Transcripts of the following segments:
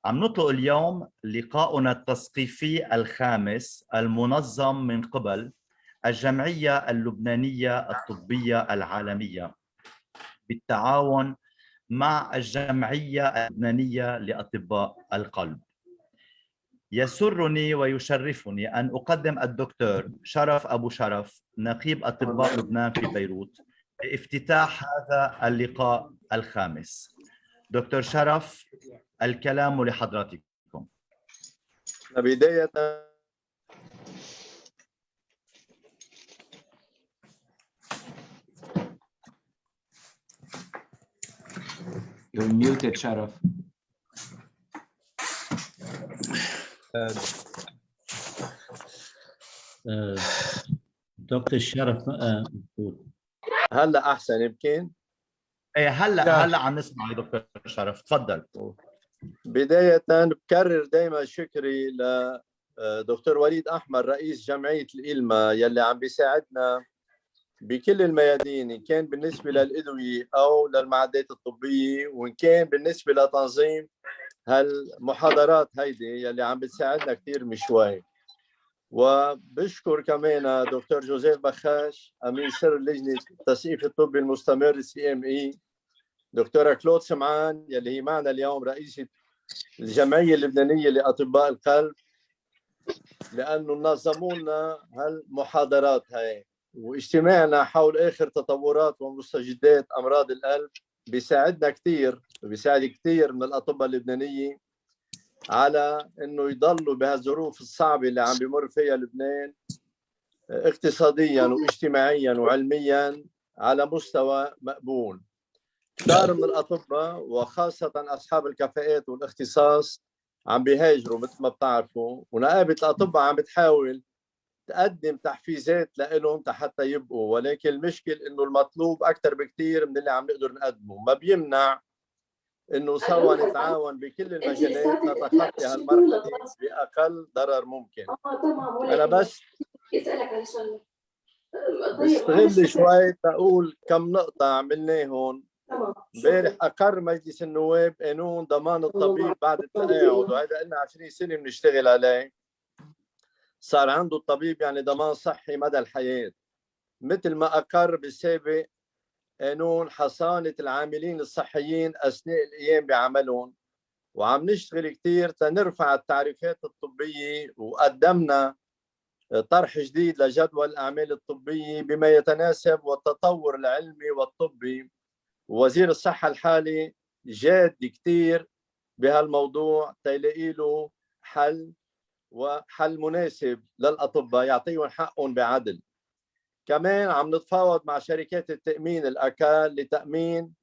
عم نطلق اليوم لقاؤنا التثقيفي الخامس المنظم من قبل الجمعية اللبنانية الطبية العالمية بالتعاون مع الجمعية اللبنانية لأطباء القلب. يسرني ويشرفني أن أقدم الدكتور شرف أبو شرف نقيب أطباء لبنان في بيروت لافتتاح هذا اللقاء الخامس. دكتور شرف، الكلام لحضراتكم. بداية You're muted, Sharaf. دكتور شرف هلا أحسن يمكن؟ ايه هلا عم نسمع يا دكتور شرف، تفضل. بداية بكرر دائما شكري لدكتور وليد أحمد رئيس جمعية الإلما يلي عم بيساعدنا بكل الميادين، إن كان بالنسبة للأدوية أو للمعدات الطبية، وإن كان بالنسبة لتنظيم هالمحاضرات هيدي يلي عم بتساعدنا كثير من شوي. وبشكر كمان دكتور جوزيف بخاش أمين سر لجنة التثقيف الطبي المستمر CME، دكتورة كلود سمعان يلي هي معنا اليوم رئيسة الجمعية اللبنانية لأطباء القلب، لأنه نظموا لنا هالمحاضرات هاي، واجتماعنا حول آخر تطورات ومستجدات أمراض القلب بيساعدنا كثير وبيساعد كثير من الأطباء اللبنانيين على إنه يضلوا بهالظروف الصعبة اللي عم بيمر فيها لبنان اقتصاديا واجتماعيا وعلميا على مستوى مقبول. كثير من الأطباء وخاصة أصحاب الكفاءات والاختصاص عم بيهاجروا مثل ما بتعرفوا، ونقابة الأطباء عم بتحاول تقدم تحفيزات لهم حتى يبقوا، ولكن المشكل إنه المطلوب أكثر بكثير من اللي عم نقدر نقدمه. ما بيمنع إنه سوا نتعاون بكل المجالات نتخطى هالمرحلة بأقل ضرر ممكن. أنا بس بستغل شوي تقول كم نقطة عملناهم. امبارح أقر مجلس النواب قانون ضمان الطبيب بعد التقاعد، وهذا لنا 20 سنة بنشتغل عليه. صار عنده الطبيب يعني ضمان صحي مدى الحياة، مثل ما أقر بالسابق قانون حصانة العاملين الصحيين أثناء القيام بعملهم. وعم نشتغل كثير تنرفع التعريفات الطبية، وقدمنا طرح جديد لجدول الأعمال الطبية بما يتناسب والتطور العلمي والطبي. وزير الصحة الحالي جاد كثير بهالموضوع تيلاقي له حل، وحل مناسب للأطباء يعطيهم حقهم بعدل. كمان عم نتفاوض مع شركات التأمين الأكال لتأمين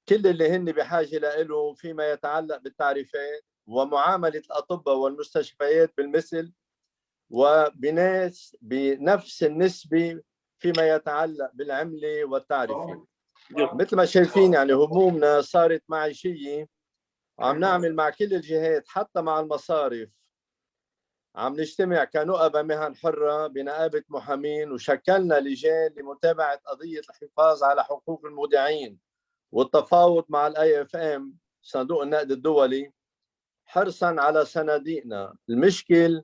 كل اللي هن بحاجة له فيما يتعلق بالتعريفات ومعاملة الأطباء والمستشفيات بالمثل، بنفس النسبة فيما يتعلق بالعملة والتعرفة. مثل ما شايفين يعني همومنا صارت معيشية، عم نعمل مع كل الجهات حتى مع المصارف. عم نجتمع كنقبة مهن حرة بنقابة محامين، وشكلنا لجان لمتابعة قضية الحفاظ على حقوق المودعين والتفاوض مع IFM صندوق النقد الدولي حرصا على صناديقنا. المشكل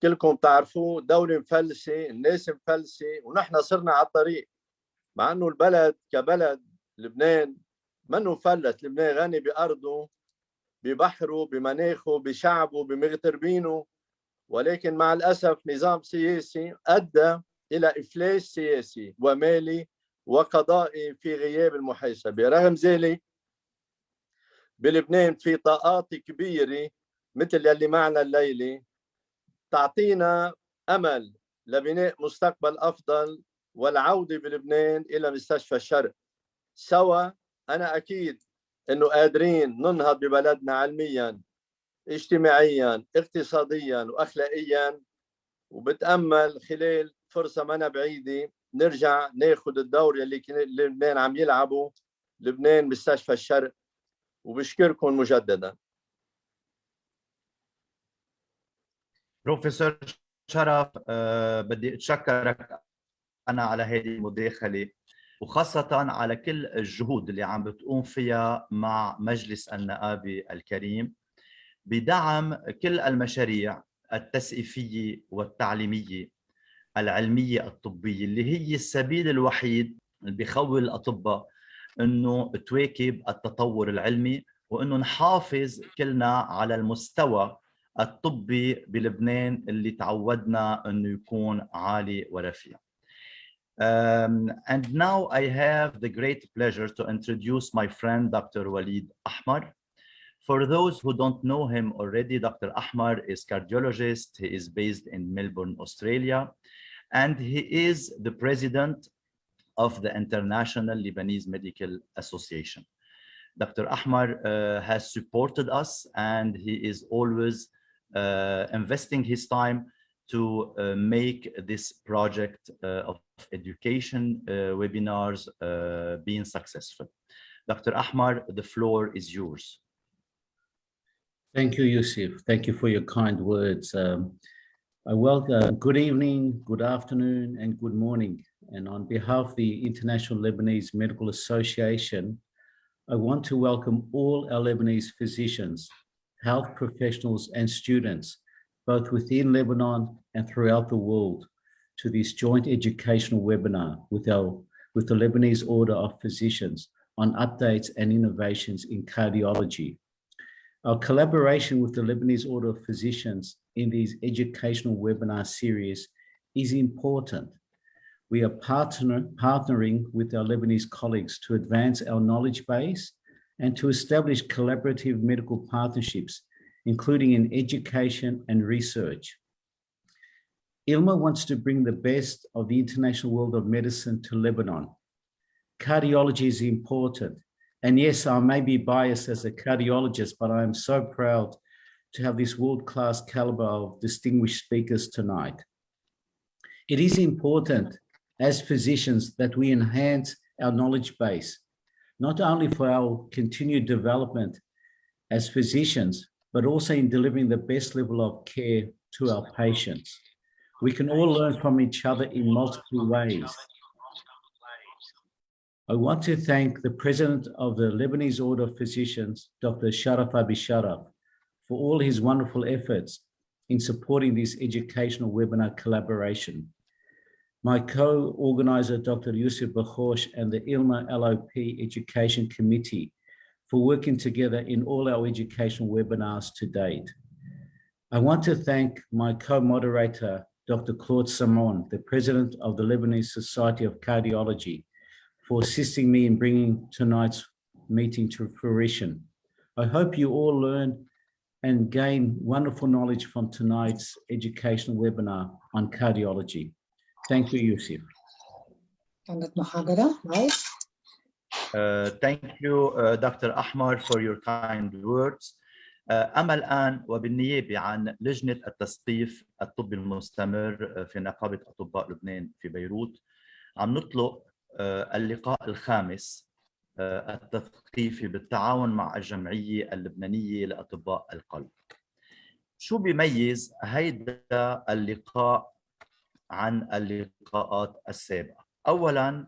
كلكم تعرفوه، دولة مفلسة، الناس مفلسة، ونحن صرنا على الطريق، مع انه البلد كبلد لبنان منه مفلس. لبنان غني بأرضه ببحره بمناخه بشعبه بمغتربينه، ولكن مع الأسف نظام سياسي أدى إلى إفلاس سياسي ومالي وقضائي في غياب المحاسبة. رغم ذلك بلبنان في طاقات كبيرة مثل يلي معنا الليلة تعطينا أمل لبناء مستقبل أفضل والعودة بلبنان إلى مستشفى الشرق. سوا أنا أكيد إنه قادرين ننهض ببلدنا علميا اجتماعيا اقتصاديا وأخلاقيا، وبتأمل خلال فرصة منا بعيدة نرجع ناخد الدور اللي لبنان عم يلعبه، لبنان مستشفى الشرق. وبشكركم مجددا. بروفيسور شرف، بدي اتشكرك انا على هذه المداخله، وخاصة على كل الجهود اللي عم بتقوم فيها مع مجلس النقابة الكريم بدعم كل المشاريع التثقيفية والتعليمية العلمية الطبية اللي هي السبيل الوحيد اللي بيخول الأطباء إنه تواكب التطور العلمي وإنه نحافظ كلنا على المستوى الطبي بلبنان اللي تعودنا إنه يكون عالي ورفيع. And now I have the great pleasure to introduce my friend Dr. Walid Ahmar. For those who don't know him already, Dr. Ahmar is cardiologist. He is based in Melbourne, Australia, and he is the president of the International Lebanese Medical Association. Dr. Ahmar has supported us, and he is always investing his time to make this project of education webinars being successful. Dr. Ahmar, the floor is yours. Thank you, Yusuf. Thank you for your kind words. I welcome good evening, good afternoon, and good morning. And on behalf of the International Lebanese Medical Association, I want to welcome all our Lebanese physicians, health professionals, and students, both within Lebanon and throughout the world, to this joint educational webinar with the Lebanese Order of Physicians on updates and innovations in cardiology. Our collaboration with the Lebanese Order of Physicians in these educational webinar series is important. We are partnering with our Lebanese colleagues to advance our knowledge base and to establish collaborative medical partnerships, including in education and research. ILMA wants to bring the best of the international world of medicine to Lebanon. Cardiology is important. And yes, I may be biased as a cardiologist, but I am so proud to have this world-class caliber of distinguished speakers tonight. It is important as physicians that we enhance our knowledge base, not only for our continued development as physicians, but also in delivering the best level of care to our patients. We can all learn from each other in multiple ways. I want to thank the President of the Lebanese Order of Physicians, Dr. Sharaf Abi Sharaf, for all his wonderful efforts in supporting this educational webinar collaboration. My co-organizer, Dr. Yusuf Bakhosh, and the ILMA LOP Education Committee for working together in all our educational webinars to date. I want to thank my co-moderator, Dr. Claude Samon, the President of the Lebanese Society of Cardiology, for assisting me in bringing tonight's meeting to fruition. I hope you all learn and gain wonderful knowledge from tonight's educational webinar on cardiology. Thank you, Yusuf. كانت محاضرة nice. Thank you, Dr. Ahmar, for your kind words. أما الآن وبالنيابة عن لجنة التثقيف الطبي المستمر في نقابة أطباء لبنان في بيروت عم نطلق اللقاء الخامس التثقيفي بالتعاون مع الجمعية اللبنانية لأطباء القلب. شو بيميز هيدا اللقاء عن اللقاءات السابقة؟ أولاً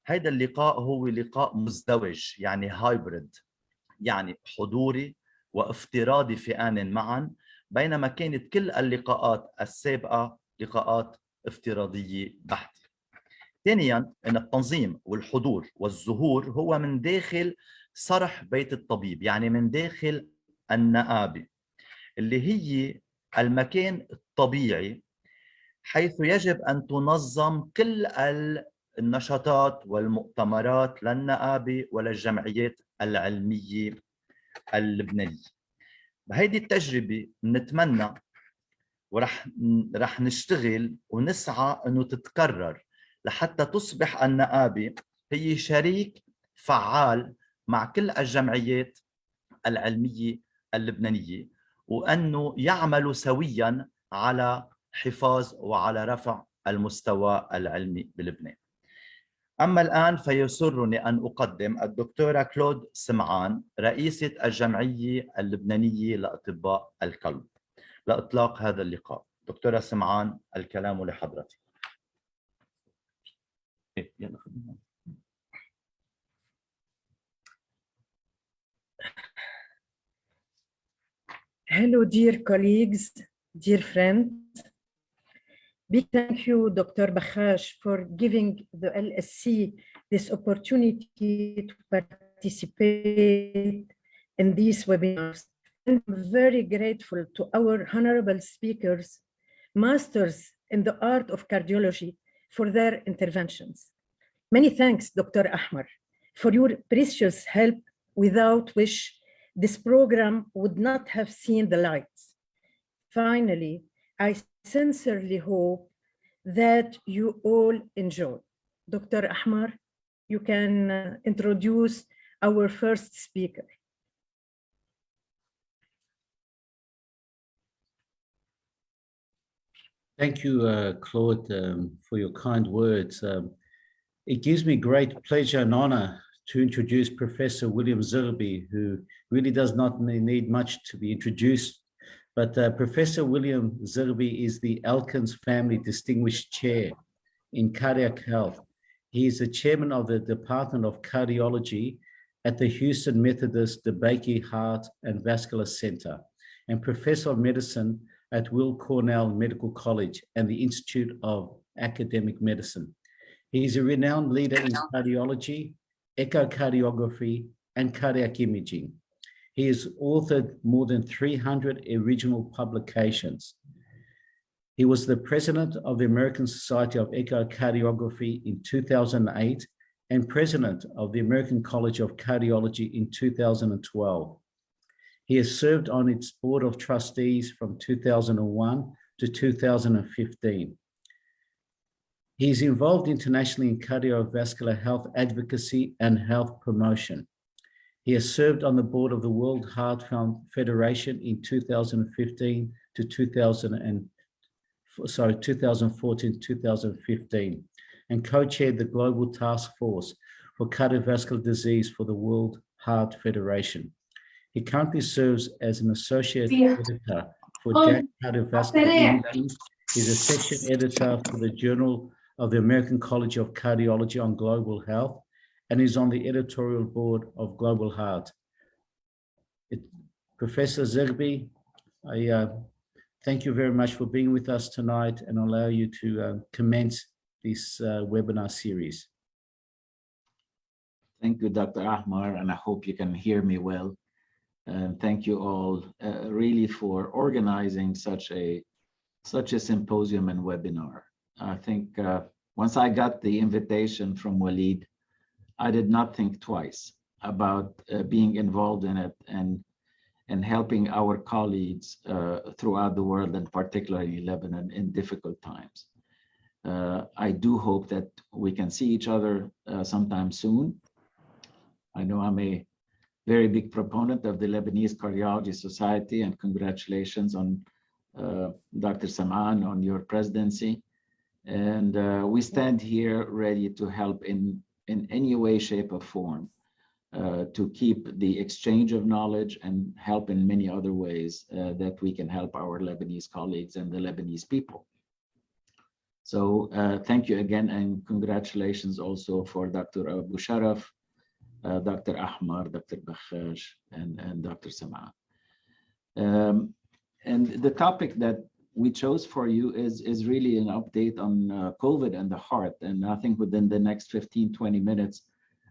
هيدا اللقاء هو لقاء مزدوج، يعني هايبريد، يعني حضوري وافتراضي في آن معاً، بينما كانت كل اللقاءات السابقة لقاءات افتراضية بحتة. ثانياً أن التنظيم والحضور والظهور هو من داخل صرح بيت الطبيب، يعني من داخل النقابة اللي هي المكان الطبيعي حيث يجب أن تنظم كل النشاطات والمؤتمرات للنقابة وللجمعيات العلمية اللبنانية. بهيدي التجربة نتمنى ورح نشتغل ونسعى أنه تتكرر لحتى تصبح النقابة هي شريك فعال مع كل الجمعيات العلمية اللبنانية، وأنه يعملوا سوياً على حفاظ وعلى رفع المستوى العلمي بلبنان. أما الآن فيسرني أن أقدم الدكتورة كلود سمعان، رئيسة الجمعية اللبنانية لأطباء القلب، لإطلاق هذا اللقاء. دكتورة سمعان، الكلام لحضرتك. Hello, dear colleagues, dear friends. Big thank you, Dr. Bakhash, for giving the LSC this opportunity to participate in these webinars. And I'm very grateful to our honorable speakers, masters in the art of cardiology, for their interventions. Many thanks, Dr. Ahmar, for your precious help, without which this program would not have seen the lights. Finally, I sincerely hope that you all enjoy. Dr. Ahmar, you can introduce our first speaker. Thank you, Claude, for your kind words. It gives me great pleasure and honor to introduce Professor William Zerbi, who really does not need much to be introduced. But Professor William Zerbi is the Elkins Family Distinguished Chair in Cardiac Health. He is the chairman of the Department of Cardiology at the Houston Methodist DeBakey Heart and Vascular Center, and Professor of Medicine at Will Cornell Medical College and the Institute of Academic Medicine. He is a renowned leader in cardiology, echocardiography, and cardiac imaging. He has authored more than 300 original publications. He was the president of the American Society of Echocardiography in 2008 and president of the American College of Cardiology in 2012. He has served on its board of trustees from 2001 to 2015. He is involved internationally in cardiovascular health advocacy and health promotion. He has served on the board of the World Heart Federation in 2015 to 2014-2015, and co-chaired the Global Task Force for Cardiovascular Disease for the World Heart Federation. He currently serves as an associate editor for JACC Cardiovascular Imaging. He's a section editor for the Journal of the American College of Cardiology on Global Health, and is on the editorial board of Global Heart. Professor Zerbi, I thank you very much for being with us tonight and allow you to commence this webinar series. Thank you, Dr. Ahmar, and I hope you can hear me well. And thank you all really for organizing such a symposium and webinar. I think once I got the invitation from Walid, I did not think twice about being involved in it and helping our colleagues throughout the world, and particularly Lebanon, in difficult times. I do hope that we can see each other sometime soon. I know I'm a very big proponent of the Lebanese Cardiology Society, and congratulations on Dr. Saman on your presidency. And we stand here ready to help in any way, shape, or form to keep the exchange of knowledge and help in many other ways that we can help our Lebanese colleagues and the Lebanese people. So thank you again, and congratulations also for Dr. Abu Sharaf, Dr. Ahmar, Dr. Bakhash, and Dr. Saman. And the topic that we chose for you is really an update on COVID and the heart. And I think within the next 15-20 minutes,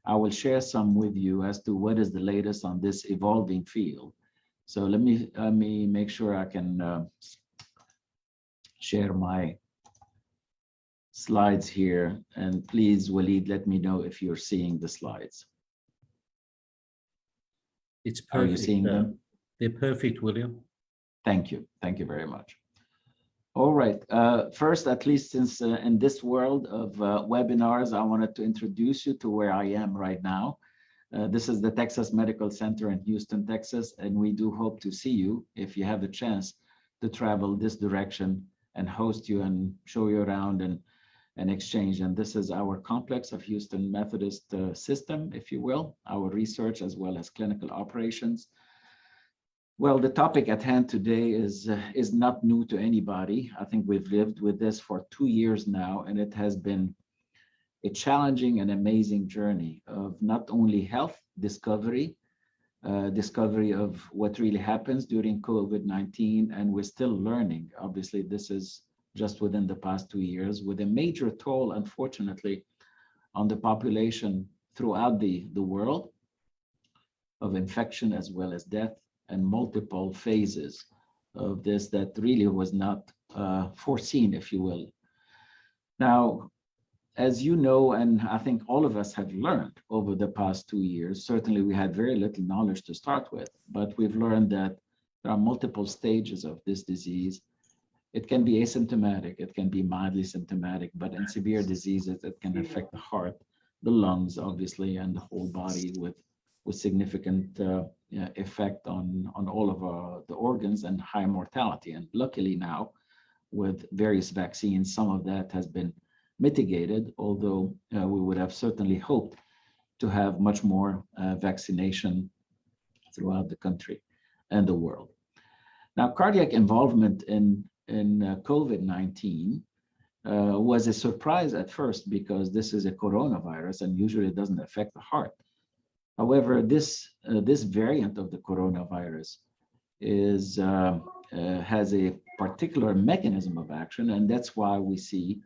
I will share some with you as to what is the latest on this evolving field. So let me make sure I can share my slides here. And please, Walid, let me know if you're seeing the slides. It's perfect. Are you seeing them? They're perfect, William. Thank you. Thank you very much. All right. First, at least since in this world of webinars, I wanted to introduce you to where I am right now. This is the Texas Medical Center in Houston, Texas, and we do hope to see you if you have the chance to travel this direction and host you and show you around and exchange. And this is our complex of Houston Methodist system, if you will, our research as well as clinical operations. Well, the topic at hand today is not new to anybody. I think we've lived with this for 2 years now, and it has been a challenging and amazing journey of not only health discovery, discovery of what really happens during COVID-19, and we're still learning. Obviously, this is just within the past 2 years, with a major toll, unfortunately, on the population throughout the world of infection as well as death, and multiple phases of this that really was not foreseen, if you will. Now, as you know, and I think all of us have learned over the past 2 years, certainly we had very little knowledge to start with, but we've learned that there are multiple stages of this disease. It can be asymptomatic, it can be mildly symptomatic, but in severe diseases, it can affect the heart, the lungs, obviously, and the whole body with significant effect on all of the organs and high mortality. And luckily now, with various vaccines, some of that has been mitigated, although we would have certainly hoped to have much more vaccination throughout the country and the world. Now, cardiac involvement in COVID-19 was a surprise at first, because this is a coronavirus and usually it doesn't affect the heart. However, this variant of the coronavirus has a particular mechanism of action, and that's why we see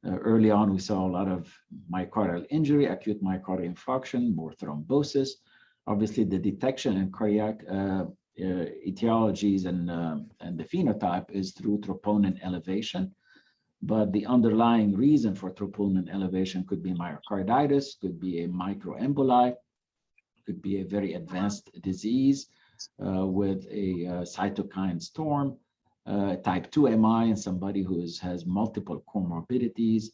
early on we saw a lot of myocardial injury, acute myocardial infarction, more thrombosis. Obviously, the detection in cardiac etiologies and the phenotype is through troponin elevation. But the underlying reason for troponin elevation could be myocarditis, could be a microemboli, could be a very advanced disease with a cytokine storm, type 2 MI in somebody who has multiple comorbidities.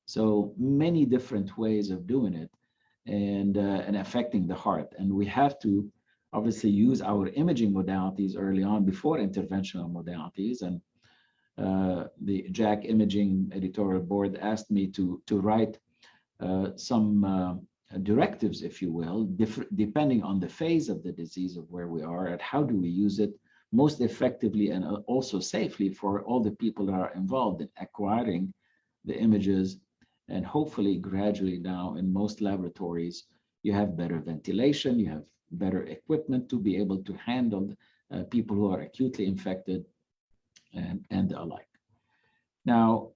So many different ways of doing it and affecting the heart. And we have to obviously use our imaging modalities early on before interventional modalities. And the JACC Imaging Editorial Board asked me to write some directives, if you will, depending on the phase of the disease of where we are, and how do we use it most effectively and also safely for all the people that are involved in acquiring the images. And hopefully gradually now in most laboratories, you have better ventilation, you have better equipment to be able to handle people who are acutely infected and the alike. Now,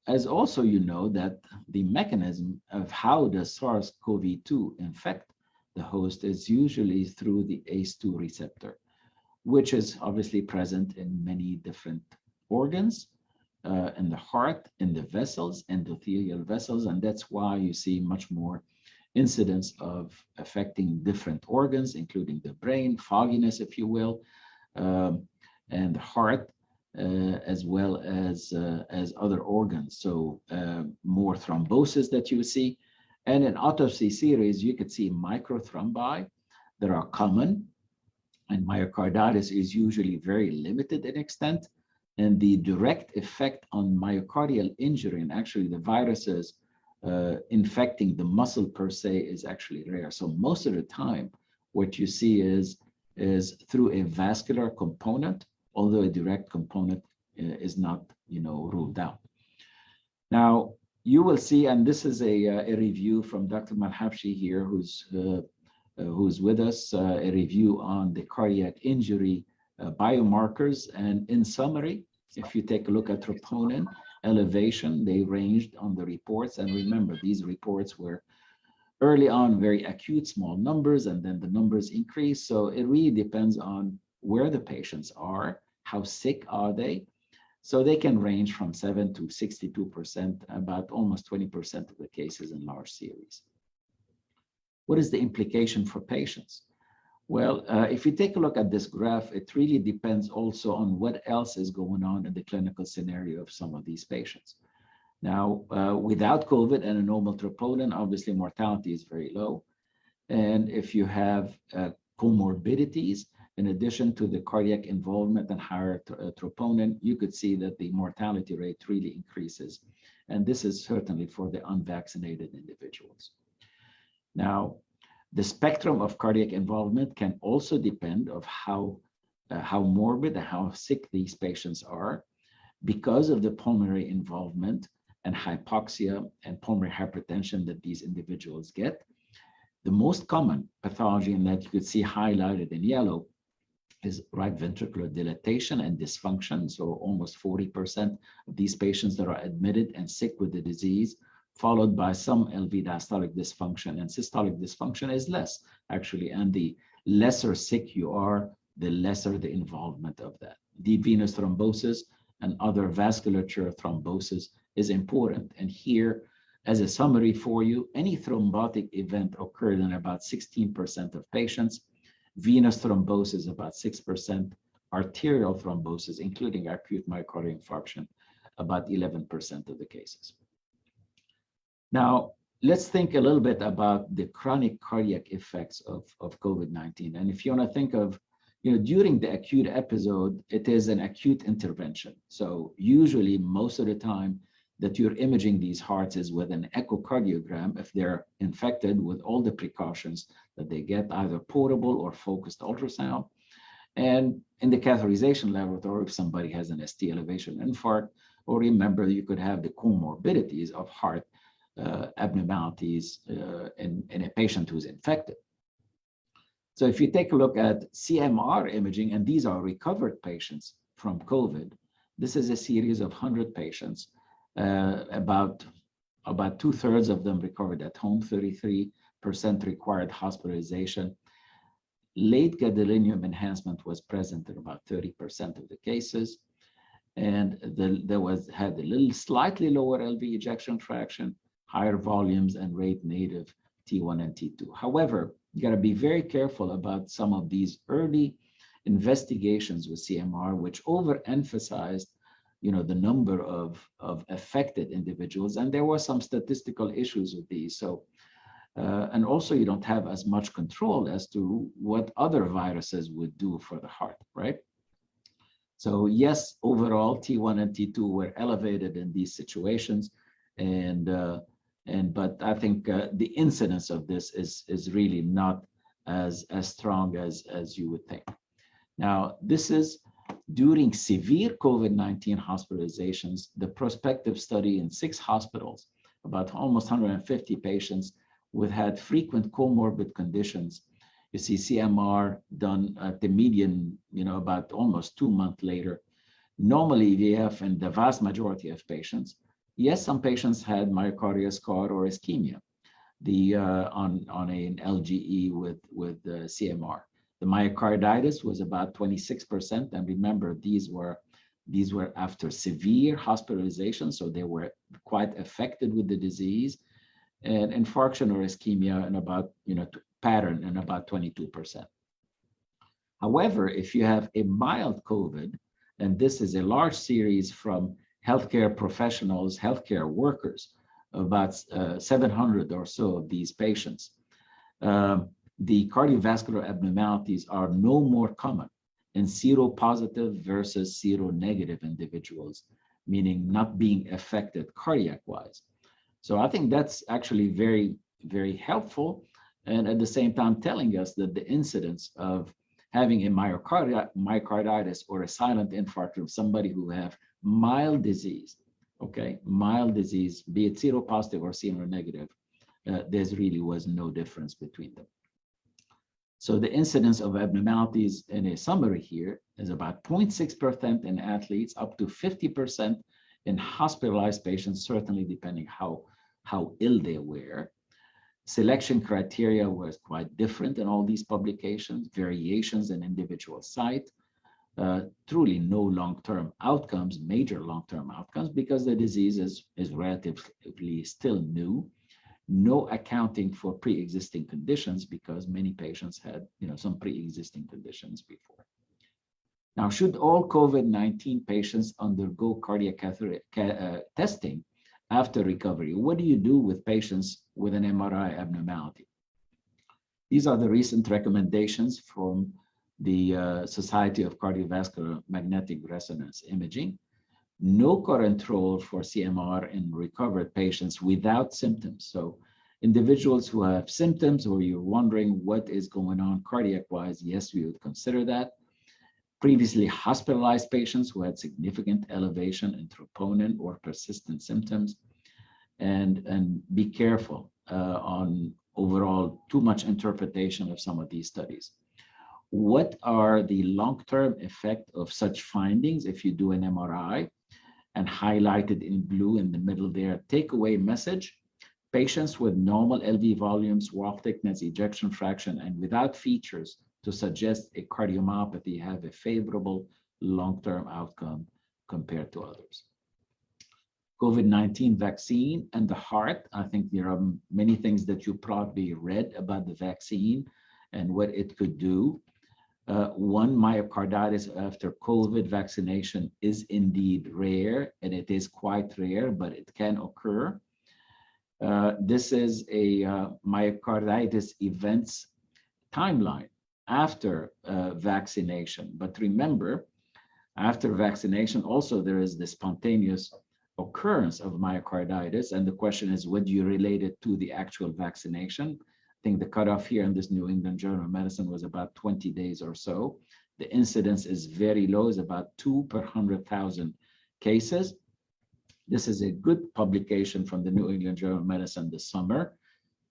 as also you know that the mechanism of how does SARS-CoV-2 infect the host is usually through the ACE2 receptor, which is obviously present in many different organs, in the heart, in the vessels, endothelial vessels, and that's why you see much more incidence of affecting different organs, including the brain, fogginess, if you will, and the heart, as well as other organs. So more thrombosis that you see. And in autopsy series, you could see microthrombi that are common, and myocarditis is usually very limited in extent. And the direct effect on myocardial injury, and actually the viruses infecting the muscle per se, is actually rare. So most of the time, what you see is through a vascular component, although a direct component is not, ruled out. Now, you will see, and this is a review from Dr. Malhabshi here, who's with us, a review on the cardiac injury biomarkers. And in summary, if you take a look at troponin elevation, they ranged on the reports. And remember, these reports were early on very acute, small numbers, and then the numbers increase. So it really depends on where the patients are, how sick are they. So they can range from 7 to 62%, about almost 20% of the cases in large series. What is the implication for patients? Well, if you take a look at this graph, it really depends also on what else is going on in the clinical scenario of some of these patients. Now, without COVID and a normal troponin, obviously mortality is very low. And if you have comorbidities, in addition to the cardiac involvement and higher troponin, you could see that the mortality rate really increases. And this is certainly for the unvaccinated individuals. Now, the spectrum of cardiac involvement can also depend on how morbid and how sick these patients are because of the pulmonary involvement and hypoxia and pulmonary hypertension that these individuals get. The most common pathology, and that you could see highlighted in yellow, is right ventricular dilatation and dysfunction. So almost 40% of these patients that are admitted and sick with the disease, followed by some LV diastolic dysfunction, and systolic dysfunction is less actually. And the lesser sick you are, the lesser the involvement of that. Deep venous thrombosis and other vasculature thrombosis is important. And here, as a summary for you, any thrombotic event occurred in about 16% of patients. Venous thrombosis, about 6%, arterial thrombosis, including acute myocardial infarction, about 11% of the cases. Now, let's think a little bit about the chronic cardiac effects of COVID-19. And if you want to think of, during the acute episode, it is an acute intervention. So usually most of the time that you're imaging these hearts is with an echocardiogram if they're infected, with all the precautions that they get, either portable or focused ultrasound. And in the catheterization laboratory, if somebody has an ST elevation infarct, or remember, you could have the comorbidities of heart abnormalities in a patient who's infected. So if you take a look at CMR imaging, and these are recovered patients from COVID, this is a series of 100 patients. About 2/3 of them recovered at home, 33% required hospitalization. Late gadolinium enhancement was present in about 30% of the cases, and had a little slightly lower LV ejection fraction, higher volumes, and rate native T1 and T2. However, you got to be very careful about some of these early investigations with CMR, which overemphasized the number of affected individuals, and there were some statistical issues with these. So, and also you don't have as much control as to what other viruses would do for the heart, right? So yes, overall T1 and T2 were elevated in these situations, but I think the incidence of this is really not as strong as you would think. Now, this is during severe COVID-19 hospitalizations, the prospective study in 6 hospitals, about almost 150 patients had frequent comorbid conditions. You see CMR done at the median, about almost 2 months later. Normally, EVF in the vast majority of patients, yes, some patients had myocardial scar or ischemia on an LGE with CMR. The myocarditis was about 26%, and remember, these were after severe hospitalization, so they were quite affected with the disease, and infarction or ischemia in about pattern in about 22%. However, if you have a mild COVID, and this is a large series from healthcare professionals, healthcare workers, about 700 or so of these patients, the cardiovascular abnormalities are no more common in seropositive versus seronegative individuals, meaning not being affected cardiac-wise. So I think that's actually very, very helpful, and at the same time telling us that the incidence of having a myocarditis or a silent infarct from somebody who have mild disease, mild disease, be it seropositive or seronegative, there really was no difference between them. So the incidence of abnormalities in a summary here is about 0.6% in athletes, up to 50% in hospitalized patients, certainly depending how ill they were. Selection criteria was quite different in all these publications, variations in individual site, truly no long-term outcomes, major long-term outcomes, because the disease is relatively still new. No accounting for pre-existing conditions, because many patients had some pre-existing conditions before. Now, should all COVID-19 patients undergo cardiac testing after recovery? What do you do with patients with an MRI abnormality? These are the recent recommendations from the Society of Cardiovascular Magnetic Resonance Imaging. No control for CMR in recovered patients without symptoms. So individuals who have symptoms, or you're wondering what is going on cardiac-wise, yes, we would consider that. Previously hospitalized patients who had significant elevation in troponin or persistent symptoms, and be careful on overall too much interpretation of some of these studies. What are the long-term effect of such findings if you do an MRI? And highlighted in blue in the middle there, takeaway message: patients with normal LV volumes, wall thickness, ejection fraction, and without features to suggest a cardiomyopathy have a favorable long-term outcome compared to others. COVID-19 vaccine and the heart. I think there are many things that you probably read about the vaccine and what it could do. One, myocarditis after COVID vaccination is indeed rare, and it is quite rare, but it can occur. This is a myocarditis events timeline after vaccination. But remember, after vaccination, also there is the spontaneous occurrence of myocarditis. And the question is, would you relate it to the actual vaccination? I think the cutoff here in this New England Journal of Medicine was about 20 days or so. The incidence is very low, is about 2 per 100,000 cases. This is a good publication from the New England Journal of Medicine this summer,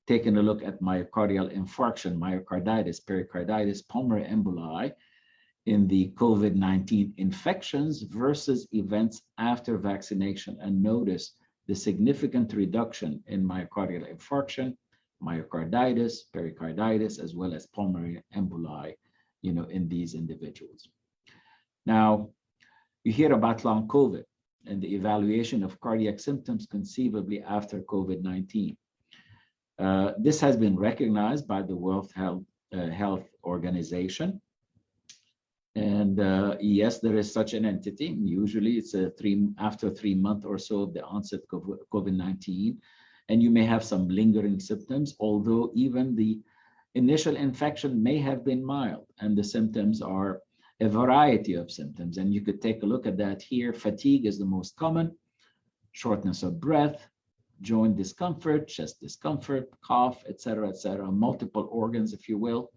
taking a look at myocardial infarction, myocarditis, pericarditis, pulmonary emboli in the COVID-19 infections versus events after vaccination. And notice the significant reduction in myocardial infarction, myocarditis, pericarditis, as well as pulmonary emboli, in these individuals. Now, you hear about long COVID and the evaluation of cardiac symptoms conceivably after COVID-19. This has been recognized by the World Health Organization. And yes, there is such an entity. Usually it's after 3 months or so of the onset of COVID-19. And you may have some lingering symptoms, although even the initial infection may have been mild, and the symptoms are a variety of symptoms. And you could take a look at that here. Fatigue is the most common, shortness of breath, joint discomfort, chest discomfort, cough, etc., multiple organs, if you will,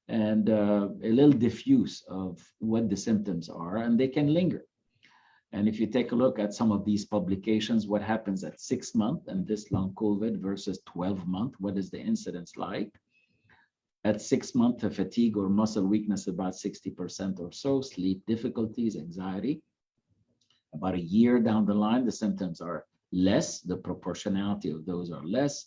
and a little diffuse of what the symptoms are, and they can linger. And if you take a look at some of these publications, what happens at 6 months and this long COVID versus 12 months, what is the incidence like? At 6 months, the fatigue or muscle weakness about 60% or so, sleep difficulties, anxiety. About a year down the line, the symptoms are less, the proportionality of those are less.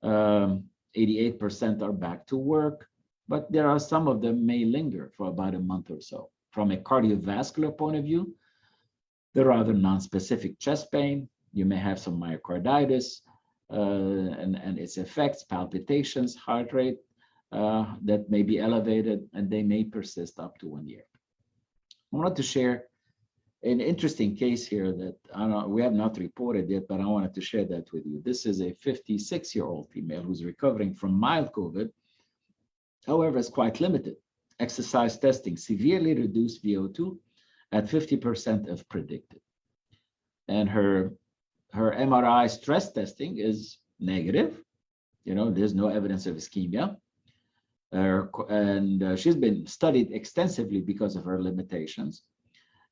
88% are back to work, but there are some of them may linger for about a month or so. From a cardiovascular point of view, the rather non-specific chest pain, you may have some myocarditis and its effects, palpitations, heart rate that may be elevated, and they may persist up to 1 year. I wanted to share an interesting case here that we have not reported yet, but I wanted to share that with you. This is a 56-year-old female who's recovering from mild COVID. However, it's quite limited. Exercise testing, severely reduced VO2 at 50% of predicted. And her MRI stress testing is negative. There's no evidence of ischemia. And she's been studied extensively because of her limitations.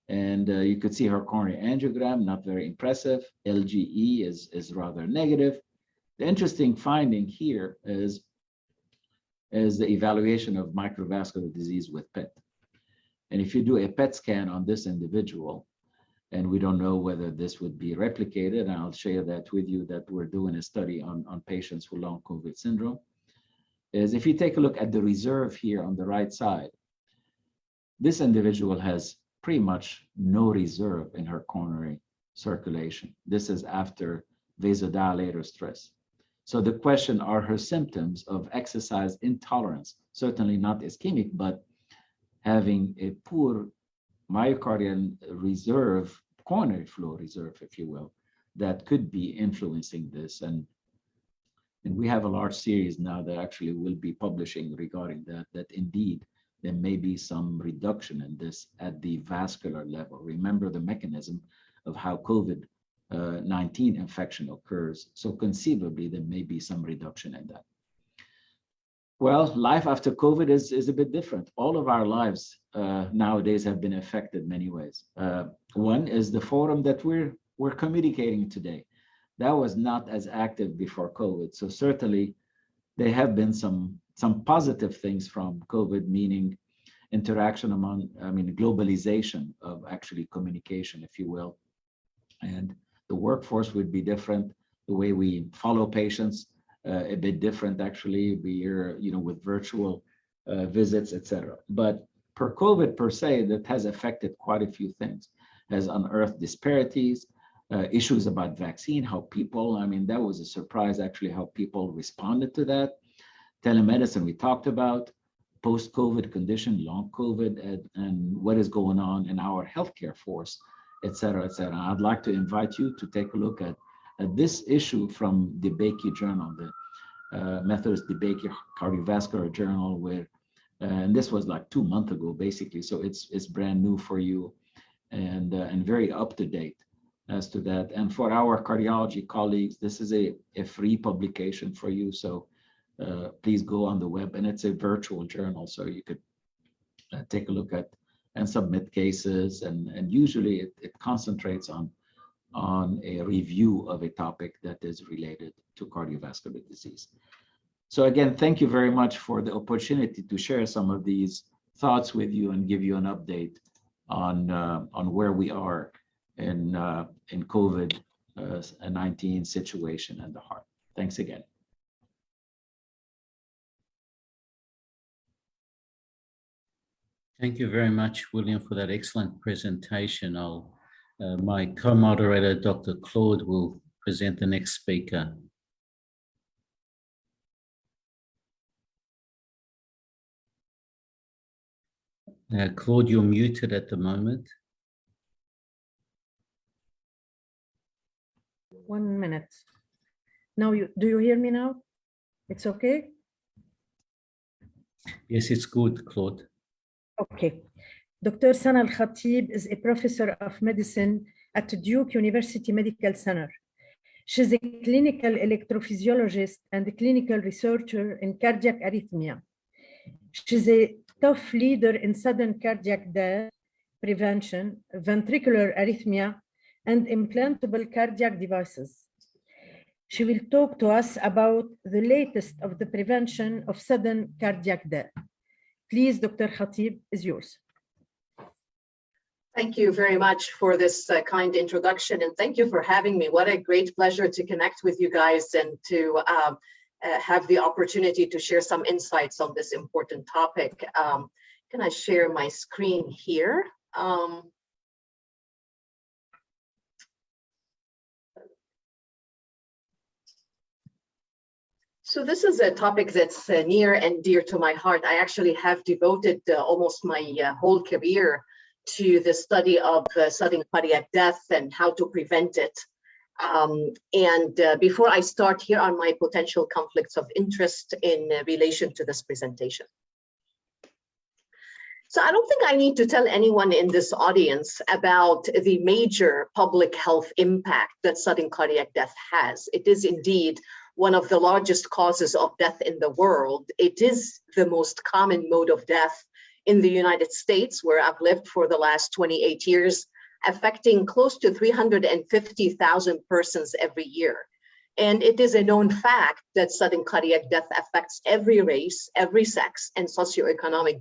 And you could see her coronary angiogram, not very impressive. LGE is rather negative. The interesting finding here is the evaluation of microvascular disease with PET. And if you do a PET scan on this individual, and we don't know whether this would be replicated, and I'll share that with you, that we're doing a study on patients with long COVID syndrome, is if you take a look at the reserve here on the right side, this individual has pretty much no reserve in her coronary circulation. This is after vasodilator stress. So the question, are her symptoms of exercise intolerance, certainly not ischemic, but having a poor myocardial reserve, coronary flow reserve, if you will, that could be influencing this. And we have a large series now that actually will be publishing regarding that indeed there may be some reduction in this at the vascular level. Remember the mechanism of how COVID-19 infection occurs. So conceivably, there may be some reduction in that. Well, life after COVID is a bit different. All of our lives nowadays have been affected many ways. One is the forum that we're communicating today. That was not as active before COVID. So certainly there have been some positive things from COVID, meaning interaction among, globalization of actually communication, if you will. And the workforce would be different. The way we follow patients, a bit different actually, with virtual visits, etc. But per COVID per se, that has affected quite a few things, has unearthed disparities, issues about vaccine, how people, that was a surprise actually how people responded to that. Telemedicine we talked about, post-COVID condition, long COVID, and what is going on in our healthcare force, et cetera, et cetera. I'd like to invite you to take a look at this issue from DeBakey Journal, the Methodist DeBakey Cardiovascular Journal, where, and this was like 2 months ago, basically. So it's brand new for you and very up to date as to that. And for our cardiology colleagues, this is a free publication for you. So please go on the web, and it's a virtual journal, so you could take a look at and submit cases. And usually it concentrates on a review of a topic that is related to cardiovascular disease. So again, thank you very much for the opportunity to share some of these thoughts with you and give you an update on where we are in COVID-19 situation and the heart. Thanks again. Thank you very much, William, for that excellent presentation. My co-moderator, Dr. Claude, will present the next speaker. Claude, you're muted at the moment. 1 minute. Now, do you hear me now? It's okay? Yes, it's good, Claude. Okay. Dr. Sana Al-Khatib is a professor of medicine at Duke University Medical Center. She's a clinical electrophysiologist and a clinical researcher in cardiac arrhythmia. She's a tough leader in sudden cardiac death prevention, ventricular arrhythmia, and implantable cardiac devices. She will talk to us about the latest of the prevention of sudden cardiac death. Please, Dr. Khatib, is yours. Thank you very much for this kind introduction, and thank you for having me. What a great pleasure to connect with you guys and to have the opportunity to share some insights on this important topic. Can I share my screen here? So this is a topic that's near and dear to my heart. I actually have devoted almost my whole career to the study of sudden cardiac death and how to prevent it. Before I start, here are my potential conflicts of interest in relation to this presentation. So I don't think I need to tell anyone in this audience about the major public health impact that sudden cardiac death has. It is indeed one of the largest causes of death in the world. It is the most common mode of death in the United States, where I've lived for the last 28 years, affecting close to 350,000 persons every year. And it is a known fact that sudden cardiac death affects every race, every sex, and socioeconomic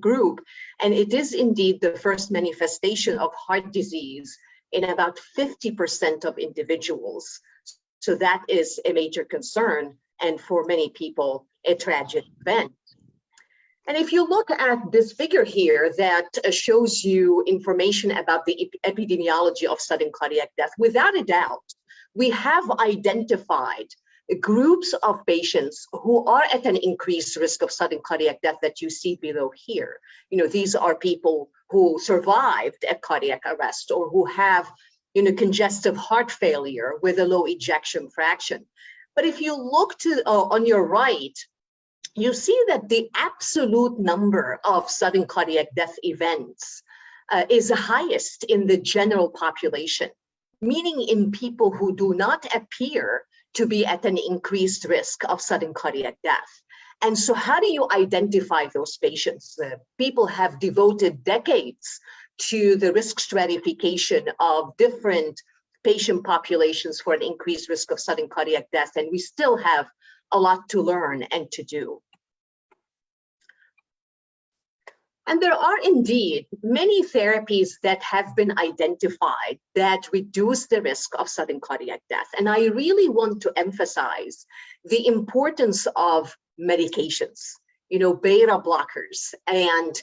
group. And it is indeed the first manifestation of heart disease in about 50% of individuals. So that is a major concern, and for many people, a tragic event. And if you look at this figure here that shows you information about the epidemiology of sudden cardiac death, without a doubt, we have identified groups of patients who are at an increased risk of sudden cardiac death that you see below here. You know, these are people who survived a cardiac arrest or who have congestive heart failure with a low ejection fraction. But if you look to on your right, you see that the absolute number of sudden cardiac death events is highest in the general population, meaning in people who do not appear to be at an increased risk of sudden cardiac death. And so how do you identify those patients? People have devoted decades to the risk stratification of different patient populations for an increased risk of sudden cardiac death. And we still have a lot to learn and to do. And there are indeed many therapies that have been identified that reduce the risk of sudden cardiac death. And I really want to emphasize the importance of medications, beta blockers and,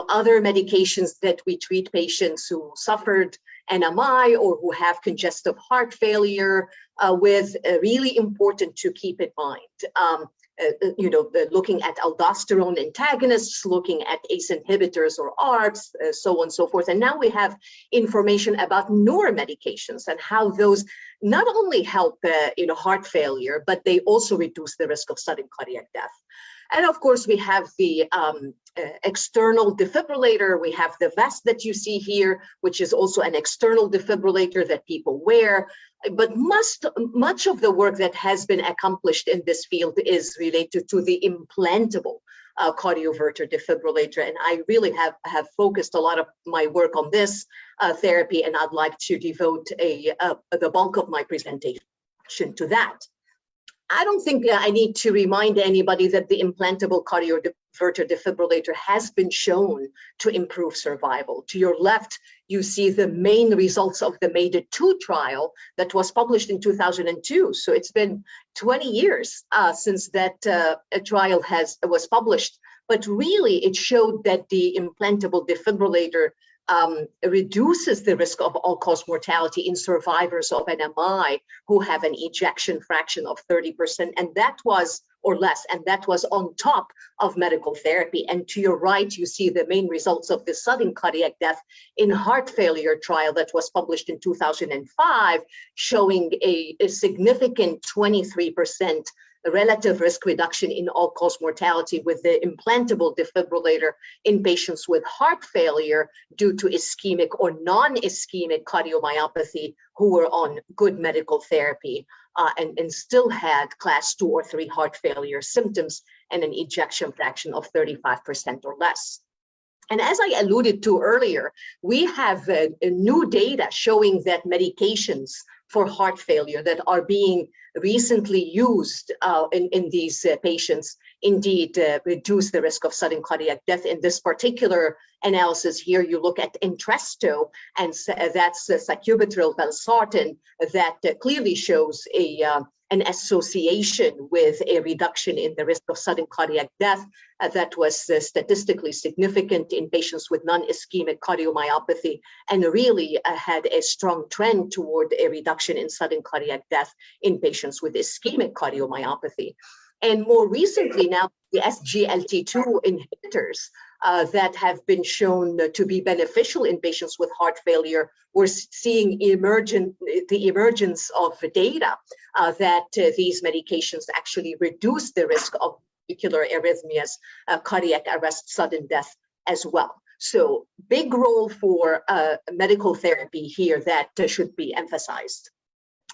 other medications that we treat patients who suffered NMI or who have congestive heart failure with. Really important to keep in mind. Looking at aldosterone antagonists, looking at ACE inhibitors or ARBs, so on and so forth. And now we have information about newer medications and how those not only help, heart failure, but they also reduce the risk of sudden cardiac death. And of course, we have the external defibrillator. We have the vest that you see here, which is also an external defibrillator that people wear. But much of the work that has been accomplished in this field is related to the implantable cardioverter defibrillator. And I really have focused a lot of my work on this therapy, and I'd like to devote the bulk of my presentation to that. I don't think I need to remind anybody that the implantable cardioverter defibrillator has been shown to improve survival. To your left, you see the main results of the MADE-2 trial that was published in 2002. So it's been 20 years since that trial was published. But really, it showed that the implantable defibrillator reduces the risk of all-cause mortality in survivors of NMI who have an ejection fraction of 30%, and that was, or less, and that was on top of medical therapy. And to your right, you see the main results of the sudden cardiac death in heart failure trial that was published in 2005, showing a significant 23% relative risk reduction in all-cause mortality with the implantable defibrillator in patients with heart failure due to ischemic or non-ischemic cardiomyopathy who were on good medical therapy and still had class 2 or 3 heart failure symptoms and an ejection fraction of 35% or less. And as I alluded to earlier, we have new data showing that medications for heart failure that are being recently used in these patients indeed reduce the risk of sudden cardiac death. In this particular analysis here, you look at Entresto, and that's sacubitril valsartan that clearly shows an association with a reduction in the risk of sudden cardiac death that was statistically significant in patients with non-ischemic cardiomyopathy, and really had a strong trend toward a reduction in sudden cardiac death in patients with ischemic cardiomyopathy. And more recently now, the SGLT2 inhibitors that have been shown to be beneficial in patients with heart failure, we're seeing the emergence of data that these medications actually reduce the risk of particular arrhythmias, cardiac arrest, sudden death as well. So big role for medical therapy here that should be emphasized.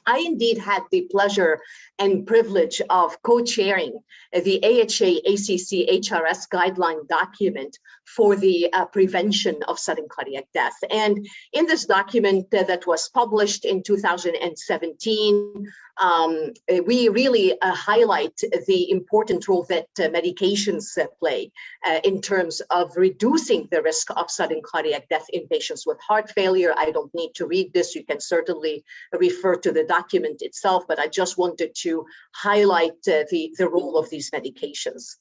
I indeed had the pleasure and privilege of co-chairing the AHA-ACC HRS guideline document for the prevention of sudden cardiac death. And in this document that was published in 2017, we really highlight the important role that medications play in terms of reducing the risk of sudden cardiac death in patients with heart failure. I don't need to read this. You can certainly refer to the document itself, but I just wanted to highlight the role of these medications.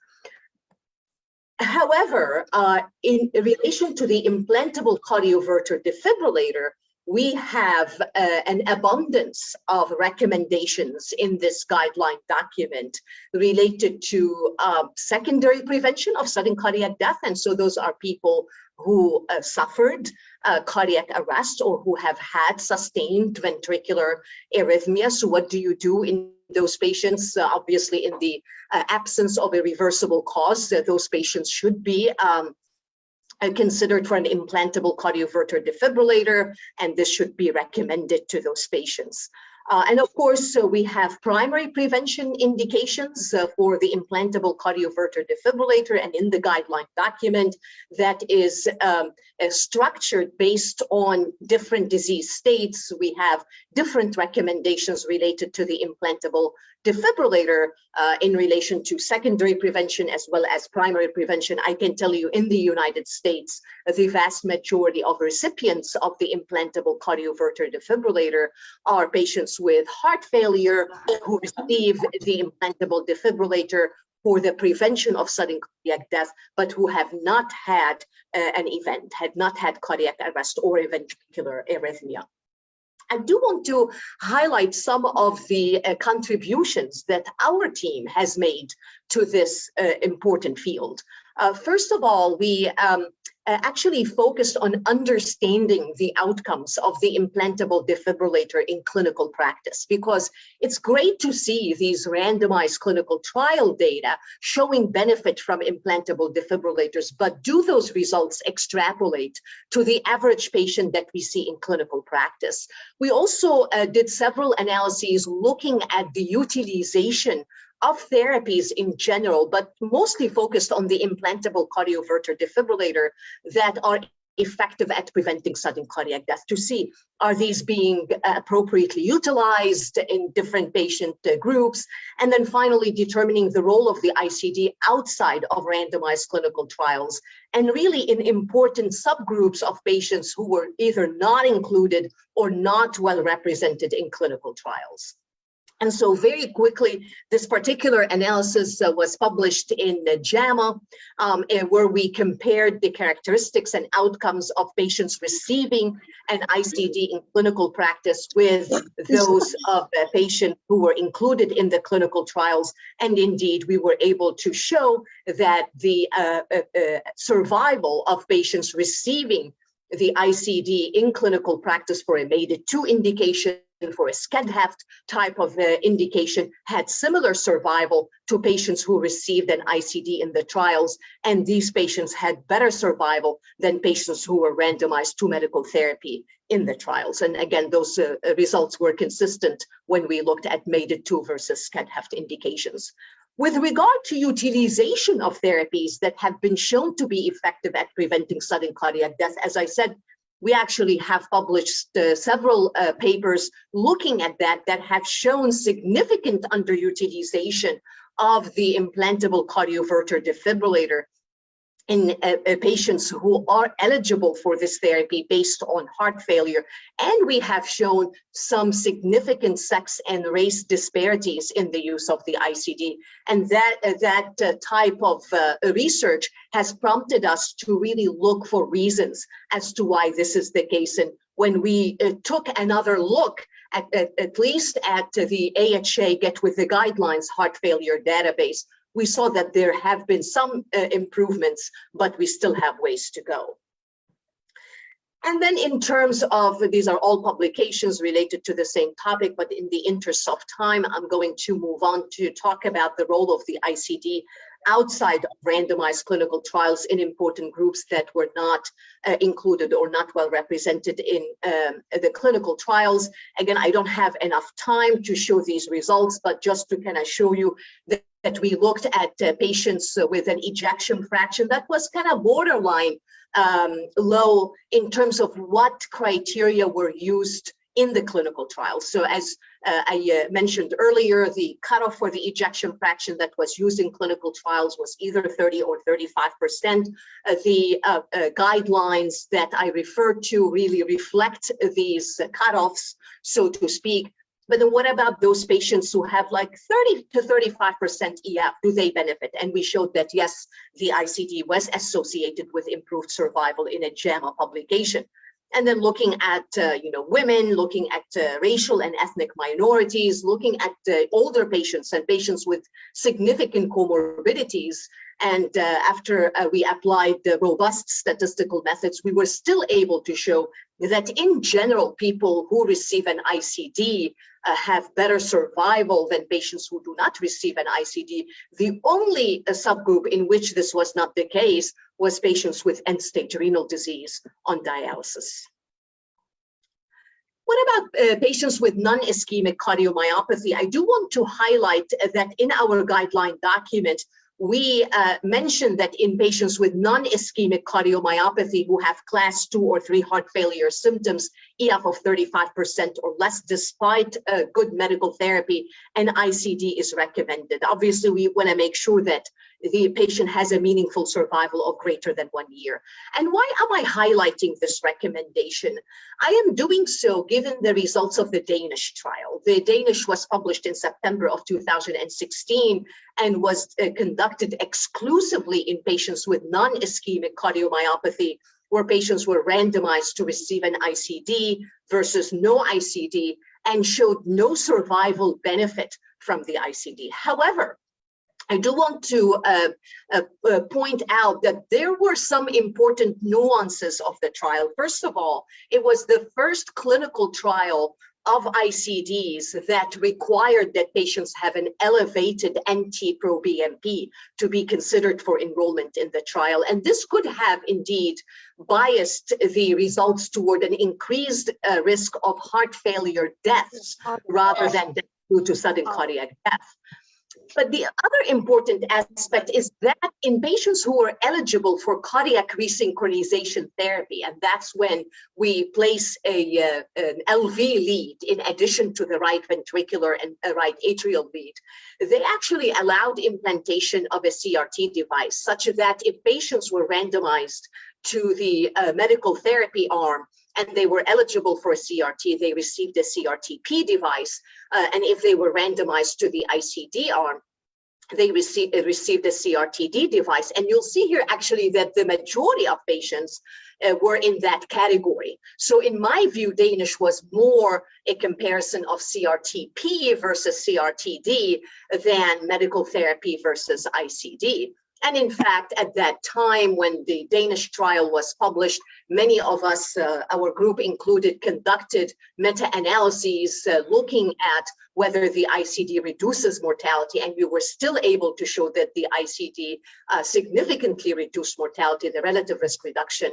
However, in relation to the implantable cardioverter defibrillator, we have an abundance of recommendations in this guideline document related to secondary prevention of sudden cardiac death. And so those are people who suffered cardiac arrest or who have had sustained ventricular arrhythmia. So what do you do in those patients? Obviously, in the absence of a reversible cause, those patients should be considered for an implantable cardioverter defibrillator, and this should be recommended to those patients. And of course, we have primary prevention indications for the implantable cardioverter defibrillator, and in the guideline document that is structured based on different disease states, we have different recommendations related to the implantable defibrillator in relation to secondary prevention as well as primary prevention, I can tell you in the United States, the vast majority of recipients of the implantable cardioverter defibrillator are patients with heart failure who receive the implantable defibrillator for the prevention of sudden cardiac death, but who have not had an event, had not had cardiac arrest or ventricular arrhythmia. I do want to highlight some of the contributions that our team has made to this important field. First of all, we actually focused on understanding the outcomes of the implantable defibrillator in clinical practice, because it's great to see these randomized clinical trial data showing benefit from implantable defibrillators, but do those results extrapolate to the average patient that we see in clinical practice? We also did several analyses looking at the utilization of therapies in general, but mostly focused on the implantable cardioverter defibrillator that are effective at preventing sudden cardiac death, to see are these being appropriately utilized in different patient groups, and then finally determining the role of the ICD outside of randomized clinical trials, and really in important subgroups of patients who were either not included or not well represented in clinical trials. And so very quickly, this particular analysis was published in JAMA, where we compared the characteristics and outcomes of patients receiving an ICD in clinical practice with those of patients who were included in the clinical trials. And indeed, we were able to show that the survival of patients receiving the ICD in clinical practice for a MADIT2 indication, for a SCEDHEFT type of indication, had similar survival to patients who received an ICD in the trials, and these patients had better survival than patients who were randomized to medical therapy in the trials. And again, those results were consistent when we looked at MADIT2 versus SCEDHEFT indications. With regard to utilization of therapies that have been shown to be effective at preventing sudden cardiac death, as I said, we actually have published several papers looking at that have shown significant underutilization of the implantable cardioverter defibrillator in patients who are eligible for this therapy based on heart failure. And we have shown some significant sex and race disparities in the use of the ICD. And that type of research has prompted us to really look for reasons as to why this is the case. And when we took another look at least at the AHA Get With The Guidelines heart failure database, we saw that there have been some improvements, but we still have ways to go. And then in terms of, these are all publications related to the same topic, but in the interest of time, I'm going to move on to talk about the role of the ICD outside of randomized clinical trials in important groups that were not included or not well represented in the clinical trials. Again, I don't have enough time to show these results, but just to kind of show you that we looked at patients with an ejection fraction that was kind of borderline low in terms of what criteria were used in the clinical trials. So as I mentioned earlier, the cutoff for the ejection fraction that was used in clinical trials was either 30 or 35%. The guidelines that I referred to really reflect these cutoffs, so to speak. But then what about those patients who have like 30 to 35% EF? Do they benefit? And we showed that yes, the ICD was associated with improved survival in a JAMA publication. And then looking at women, looking at racial and ethnic minorities, looking at older patients and patients with significant comorbidities. And after we applied the robust statistical methods, we were still able to show that in general, people who receive an ICD have better survival than patients who do not receive an ICD. The only subgroup in which this was not the case was patients with end-stage renal disease on dialysis. What about patients with non-ischemic cardiomyopathy? I do want to highlight that in our guideline document, we mentioned that in patients with non-ischemic cardiomyopathy who have class 2 or 3 heart failure symptoms, EF of 35% or less, despite good medical therapy, an ICD is recommended. Obviously, we want to make sure that the patient has a meaningful survival of greater than 1 year. And why am I highlighting this recommendation? I am doing so given the results of the Danish trial. The Danish was published in September of 2016 and was conducted exclusively in patients with non-ischemic cardiomyopathy, where patients were randomized to receive an ICD versus no ICD and showed no survival benefit from the ICD. However, I do want to point out that there were some important nuances of the trial. First of all, it was the first clinical trial of ICDs that required that patients have an elevated NT-proBNP to be considered for enrollment in the trial. And this could have indeed biased the results toward an increased risk of heart failure deaths rather than death due to sudden cardiac death. But the other important aspect is that in patients who are eligible for cardiac resynchronization therapy, and that's when we place an LV lead in addition to the right ventricular and right atrial lead, they actually allowed implantation of a CRT device, such that if patients were randomized to the medical therapy arm and they were eligible for a CRT, they received a CRT-P device. And if they were randomized to the ICD arm, they received a CRT-D device. And you'll see here actually that the majority of patients were in that category. So in my view, Danish was more a comparison of CRT-P versus CRT-D than medical therapy versus ICD. And in fact, at that time when the Danish trial was published, many of us, our group included, conducted meta-analyses looking at whether the ICD reduces mortality, and we were still able to show that the ICD significantly reduced mortality. The relative risk reduction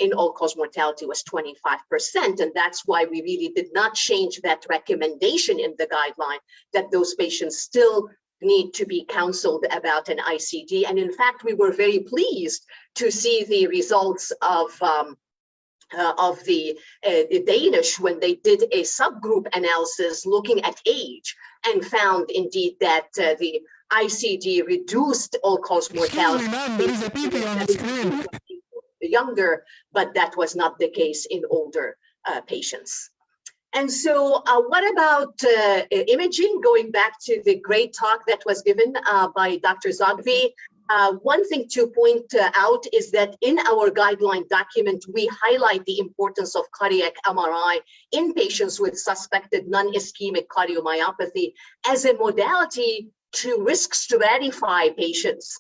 in all-cause mortality was 25%, and that's why we really did not change that recommendation in the guideline that those patients still need to be counseled about an ICD. And in fact, we were very pleased to see the results of the Danish when they did a subgroup analysis looking at age and found indeed that the ICD reduced all-cause mortality. Younger, but that was not the case in older patients. And so what about imaging? Going back to the great talk that was given by Dr. Zogby, one thing to point out is that in our guideline document, we highlight the importance of cardiac MRI in patients with suspected non-ischemic cardiomyopathy as a modality to risk stratify patients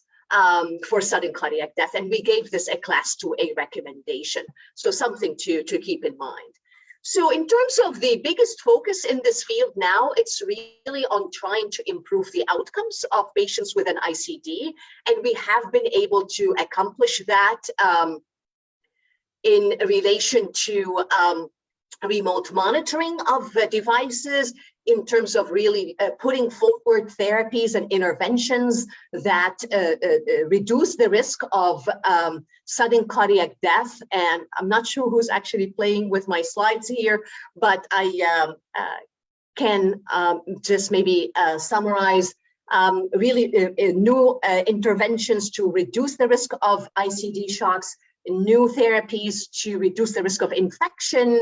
for sudden cardiac death. And we gave this a class 2A recommendation. So something to keep in mind. So in terms of the biggest focus in this field now, it's really on trying to improve the outcomes of patients with an ICD. And we have been able to accomplish that in relation to remote monitoring of devices, in terms of really putting forward therapies and interventions that reduce the risk of sudden cardiac death. And I'm not sure who's actually playing with my slides here, but I can just maybe summarize really new interventions to reduce the risk of ICD shocks, new therapies to reduce the risk of infection.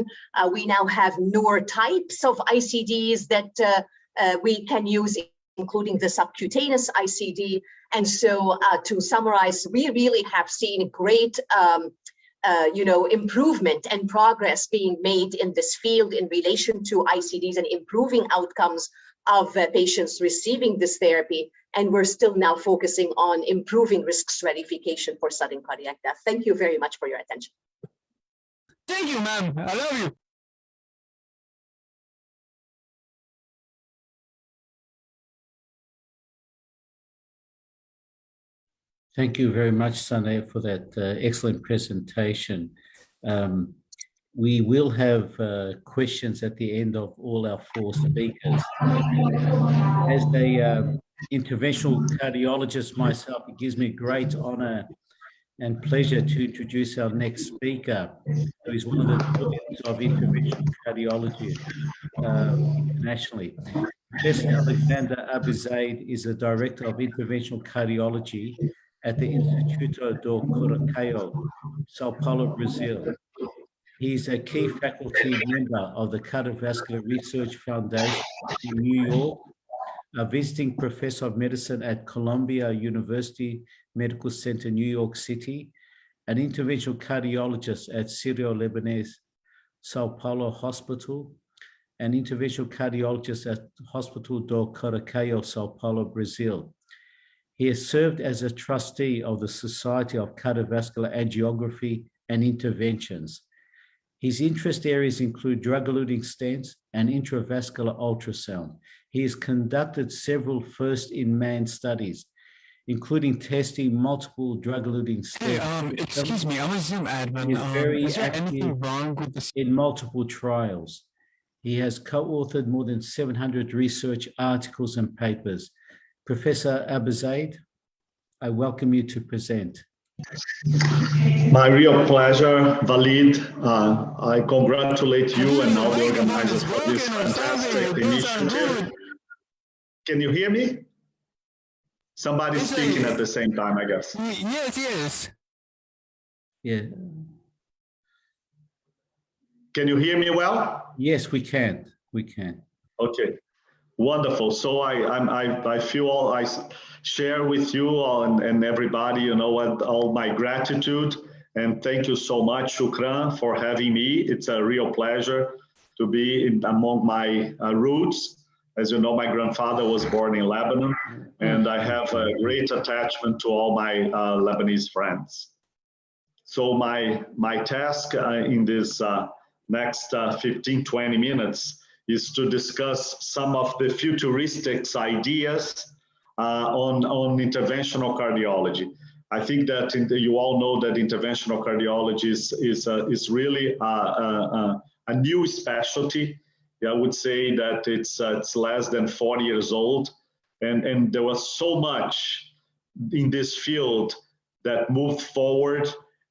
We now have newer types of ICDs that we can use, including the subcutaneous ICD. And so to summarize, we really have seen great improvement and progress being made in this field in relation to ICDs and improving outcomes of patients receiving this therapy. And we're still now focusing on improving risk stratification for sudden cardiac death. Thank you very much for your attention. Thank you, ma'am. I love you. Thank you very much, Saneh, for that excellent presentation. We will have questions at the end of all our 4 speakers. As a interventional cardiologist myself, it gives me great honor and pleasure to introduce our next speaker, who is one of the pillars of interventional cardiology internationally. Professor Alexander Abizaid is the Director of Interventional Cardiology at the Instituto do Coração, Sao Paulo, Brazil. He is a key faculty member of the Cardiovascular Research Foundation in New York, a visiting professor of medicine at Columbia University Medical Center, New York City, an interventional cardiologist at Sírio-Libanese Sao Paulo Hospital, an interventional cardiologist at Hospital do Coração, Sao Paulo, Brazil. He has served as a trustee of the Society of Cardiovascular Angiography and Interventions. His interest areas include drug-eluting stents and intravascular ultrasound. He has conducted several first-in-man studies, including testing multiple drug-eluting stents. Hey, excuse me, I'm a Zoom admin. He is very is there active anything wrong with this? in multiple trials. He has co-authored more than 700 research articles and papers. Professor Abizaid, I welcome you to present. My real pleasure, Walid. I congratulate you and all the organizers for this fantastic initiative. Can you hear me? Somebody's speaking at the same time, I guess. Yes. Yeah. Can you hear me well? Yes, we can. We can. Okay, wonderful. So I feel I share with you and everybody, you know, all my gratitude and thank you so much, Shukran, for having me. It's a real pleasure to be among my roots. As you know, my grandfather was born in Lebanon, and I have a great attachment to all my Lebanese friends. So my task in this next 15, 20 minutes is to discuss some of the futuristic ideas on interventional cardiology. I think that you all know that interventional cardiology is really a new specialty. I would say that it's less than 40 years old, and there was so much in this field that moved forward,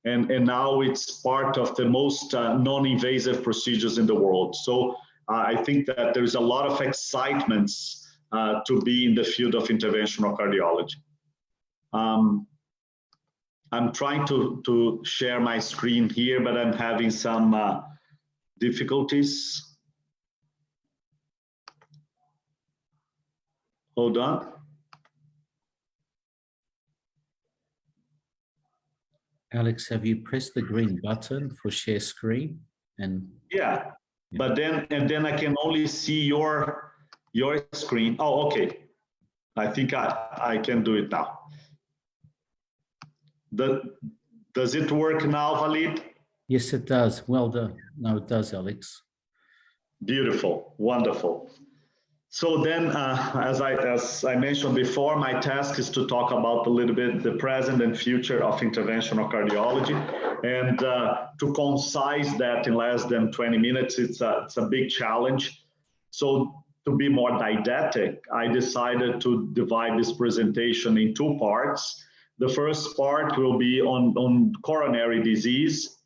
and now it's part of the most non-invasive procedures in the world. So I think that there's a lot of excitement to be in the field of interventional cardiology. I'm trying to share my screen here, but I'm having some difficulties. Hold on. Alex, have you pressed the green button for share screen? Yeah. But then I can only see your screen. Oh, okay. I think I can do it now. Does it work now, Walid? Yes, it does. Well done. No, it does, Alex. Beautiful, wonderful. So then, as I mentioned before, my task is to talk about a little bit the present and future of interventional cardiology, and to concise that in less than 20 minutes, it's a big challenge. So to be more didactic, I decided to divide this presentation in two parts. The first part will be on coronary disease,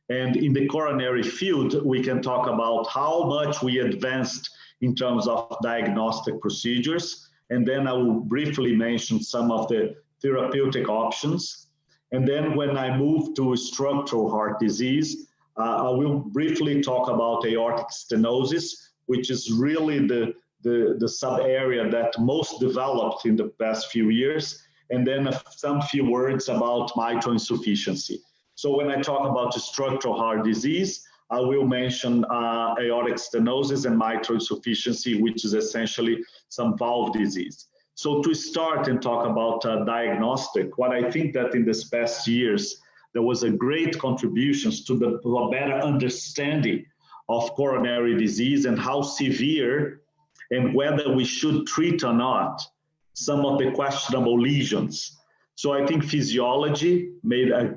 and in the coronary field, we can talk about how much we advanced in terms of diagnostic procedures. And then I will briefly mention some of the therapeutic options. And then when I move to structural heart disease, I will briefly talk about aortic stenosis, which is really the sub-area that most developed in the past few years. And then some few words about mitral insufficiency. So when I talk about the structural heart disease, I will mention aortic stenosis and mitral insufficiency, which is essentially some valve disease. So to start and talk about diagnostic, what I think that in this past years, there was a great contributions to a better understanding of coronary disease and how severe and whether we should treat or not some of the questionable lesions. So I think physiology made a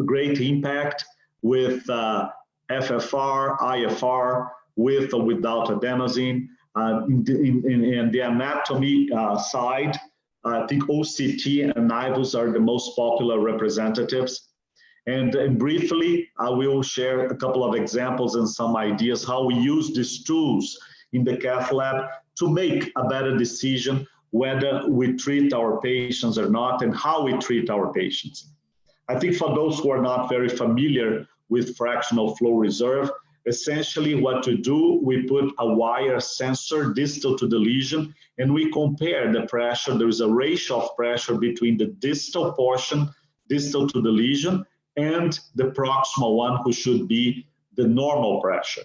great impact with FFR, IFR, with or without adenosine. In the anatomy side, I think OCT and IVUS are the most popular representatives. And briefly, I will share a couple of examples and some ideas how we use these tools in the cath lab to make a better decision whether we treat our patients or not and how we treat our patients. I think for those who are not very familiar with fractional flow reserve, essentially what to do, we put a wire sensor distal to the lesion and we compare the pressure. There is a ratio of pressure between the distal portion, distal to the lesion, and the proximal one, who should be the normal pressure.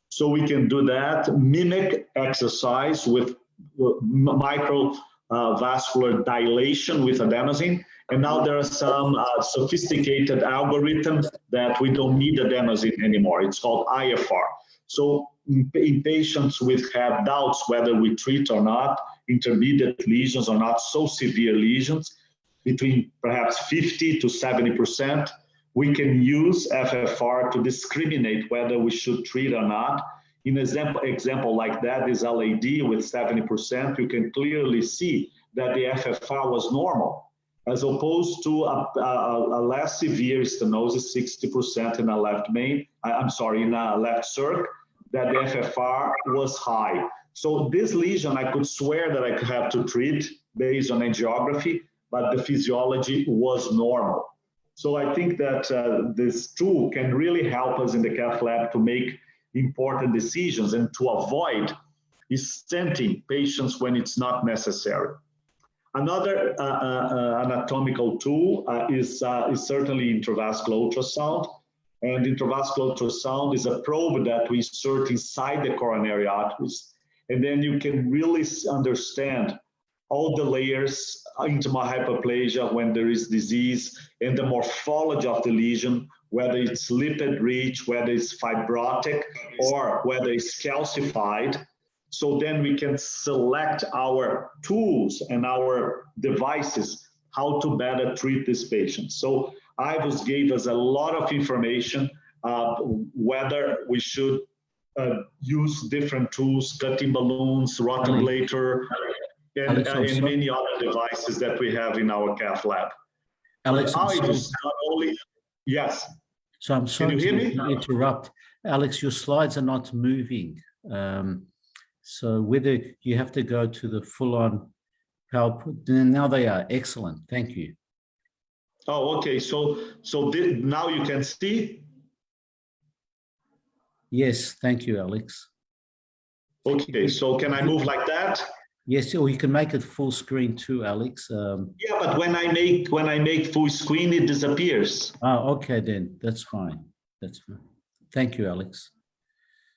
So we can do that, mimic exercise with microvascular dilation with adenosine. And now there are some sophisticated algorithms that we don't need adenosine anymore. It's called IFR. So in patients with have doubts whether we treat or not, intermediate lesions or not so severe lesions, between perhaps 50 to 70%, we can use FFR to discriminate whether we should treat or not. In an example like that is LAD with 70%, you can clearly see that the FFR was normal, as opposed to a less severe stenosis, 60% in a left main, in a left circ, that the FFR was high. So this lesion, I could swear that I could have to treat based on angiography, but the physiology was normal. So I think that this tool can really help us in the cath lab to make important decisions and to avoid stenting patients when it's not necessary. Another anatomical tool is certainly intravascular ultrasound. And intravascular ultrasound is a probe that we insert inside the coronary arteries. And then you can really understand all the layers, intimal hyperplasia when there is disease, and the morphology of the lesion, whether it's lipid rich, whether it's fibrotic, or whether it's calcified. So then we can select our tools and our devices, how to better treat this patient. So IVUS gave us a lot of information, whether we should use different tools, cutting balloons, rotablator, and many other devices that we have in our cath lab. Alex, IVUS not only, yes. So I'm sorry to interrupt. Alex, your slides are not moving. So whether you have to go to the full-on PowerPoint, now they are excellent. Thank you. Oh, okay. So now you can see? Yes, thank you, Alex. Okay, so can I move like that? Yes, or you can make it full screen too, Alex. Yeah, but when I make full screen, it disappears. Oh, okay, then that's fine. That's fine. Thank you, Alex.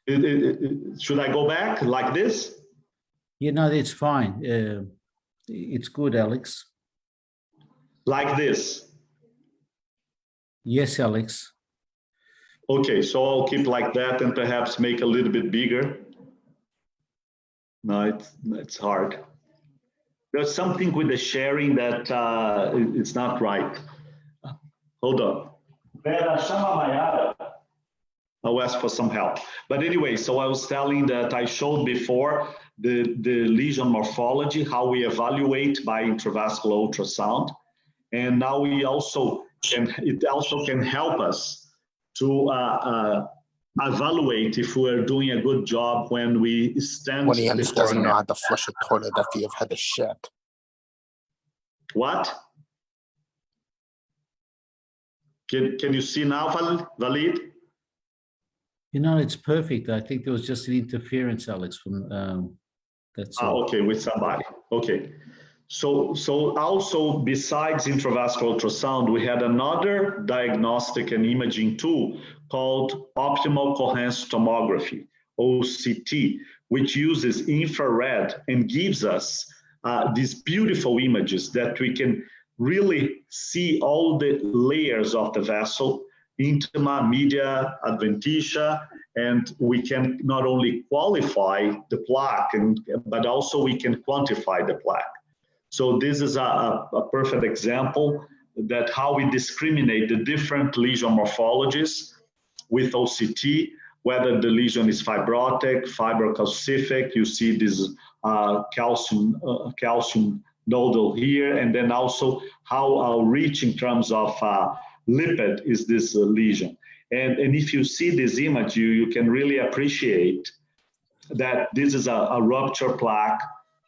Should I go back like this? Yeah, no, it's fine. It's good, Alex. Like this? Yes, Alex. Okay, so I'll keep like that and perhaps make a little bit bigger. No, it's hard. There's something with the sharing that it's not right. Hold on. I'll ask for some help. But anyway, so I was telling that I showed before the lesion morphology, how we evaluate by intravascular ultrasound. And now we also it also can help us to evaluate if we're doing a good job when we stand. When he doesn't know how to flush a toilet after you've had a shit. What? Can you see now, Walid? You know, it's perfect. I think there was just an interference, Alex, from that's all. Okay, with somebody. Okay. So also besides intravascular ultrasound, we had another diagnostic and imaging tool called optimal coherence tomography, OCT, which uses infrared and gives us these beautiful images that we can really see all the layers of the vessel, intima, media, adventitia, and we can not only qualify the plaque, but also we can quantify the plaque. So this is a perfect example that how we discriminate the different lesion morphologies with OCT, whether the lesion is fibrotic, fibrocalcific. You see this calcium nodule here, and then also how rich in terms of lipid is this lesion. And if you see this image, you can really appreciate that this is a rupture plaque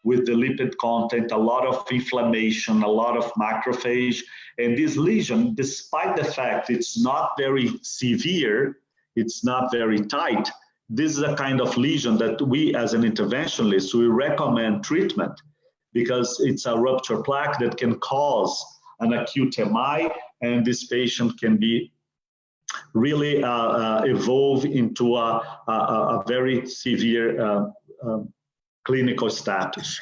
with the lipid content, a lot of inflammation, a lot of macrophage. And this lesion, despite the fact it's not very severe, it's not very tight, this is a kind of lesion that we as an interventionalist, we recommend treatment because it's a rupture plaque that can cause an acute MI, and this patient can be really evolve into a very severe clinical status.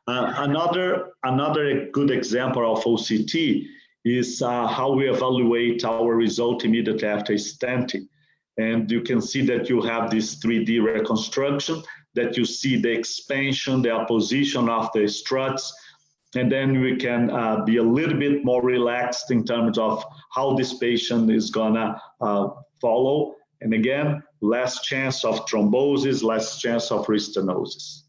Another good example of OCT is how we evaluate our result immediately after stenting. And you can see that you have this 3D reconstruction, that you see the expansion, the apposition of the struts, and then we can be a little bit more relaxed in terms of how this patient is gonna follow. And again, less chance of thrombosis, less chance of restenosis.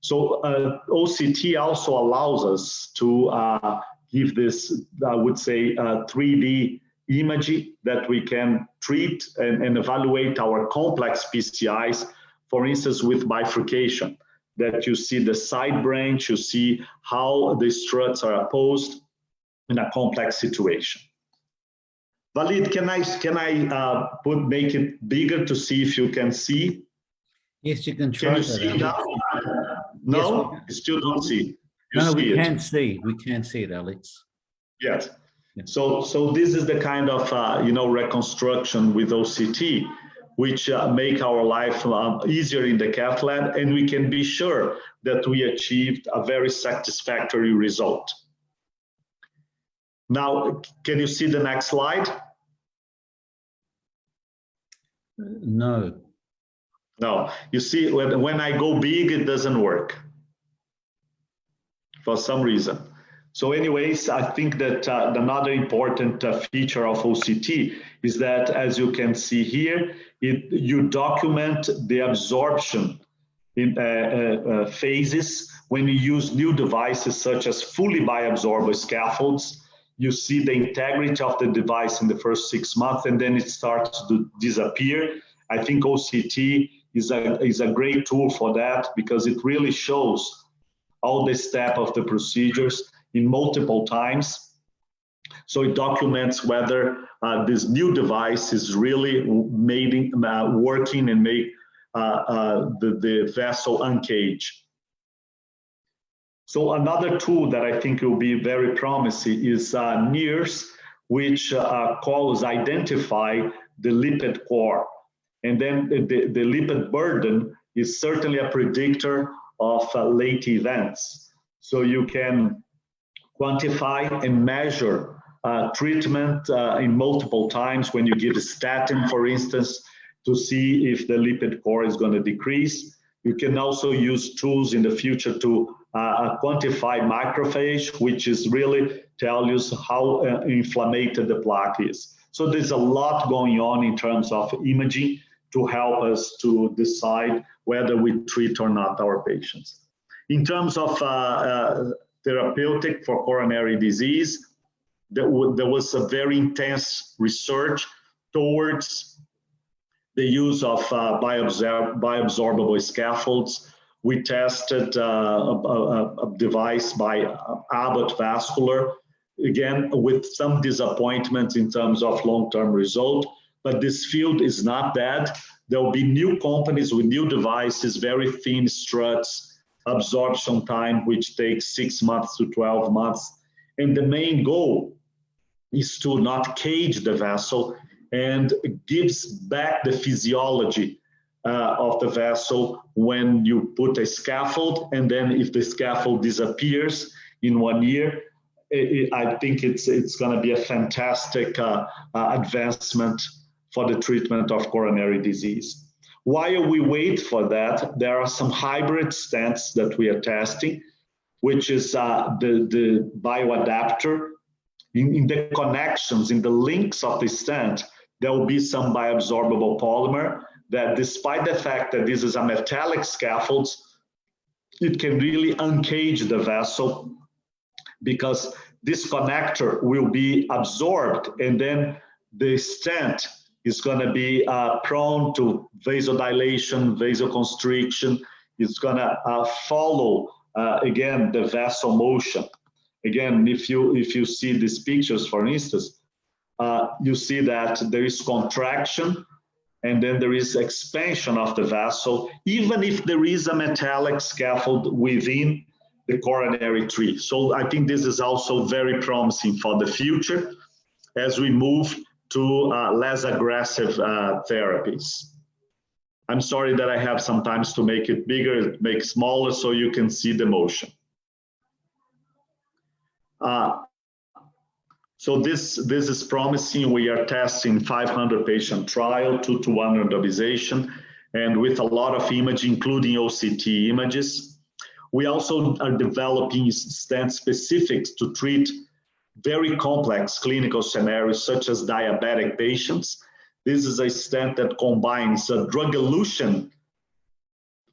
So OCT also allows us to give this, I would say, 3D imaging that we can treat and evaluate our complex PCIs, for instance, with bifurcation, that you see the side branch, you see how the struts are opposed in a complex situation. Walid, can I make it bigger to see if you can see? Yes, you can try. Can you see now? No, yes, you still don't see. No, we can see. We can see it, Alex. Yes. Yeah. So this is the kind of reconstruction with OCT, which make our life easier in the cath lab, and we can be sure that we achieved a very satisfactory result. Now, can you see the next slide? No. No. You see, when I go big, it doesn't work for some reason. So anyways, I think that another important feature of OCT is that, as you can see here, you document the absorption in phases when you use new devices such as fully bioabsorbable scaffolds. You see the integrity of the device in the first 6 months, and then it starts to disappear. I think OCT is a great tool for that because it really shows all the steps of the procedures in multiple times. So it documents whether this new device is really working and make the vessel uncaged. So another tool that I think will be very promising is NIRS, which identify the lipid core. And then the lipid burden is certainly a predictor of late events. So you can quantify and measure treatment in multiple times when you give a statin, for instance, to see if the lipid core is going to decrease. You can also use tools in the future to quantify macrophage, which is really tell you how inflamed the plaque is. So there's a lot going on in terms of imaging to help us to decide whether we treat or not our patients. In terms of therapeutic for coronary disease, there was a very intense research towards the use of bioabsorbable scaffolds. We tested a device by Abbott Vascular, again, with some disappointments in terms of long-term result, but this field is not dead. There will be new companies with new devices, very thin struts, absorption time, which takes 6 months to 12 months. And the main goal is to not cage the vessel and gives back the physiology of the vessel when you put a scaffold, and then if the scaffold disappears in 1 year, I think it's going to be a fantastic advancement for the treatment of coronary disease. While we wait for that, there are some hybrid stents that we are testing, which is the bioadapter. In the connections, in the links of the stent, there will be some bioabsorbable polymer that, despite the fact that this is a metallic scaffold, it can really uncage the vessel, because this connector will be absorbed, and then the stent is going to be prone to vasodilation, vasoconstriction. It's going to follow, again, the vessel motion. Again, if you see these pictures, for instance, you see that there is contraction, and then there is expansion of the vessel, even if there is a metallic scaffold within the coronary tree. So I think this is also very promising for the future as we move to less aggressive therapies. I'm sorry that I have sometimes to make it bigger, make smaller, so you can see the motion. So this is promising. We are testing 500 patient trial, 2-to-1 randomization, and with a lot of imaging, including OCT images. We also are developing stent specifics to treat very complex clinical scenarios, such as diabetic patients. This is a stent that combines a drug elution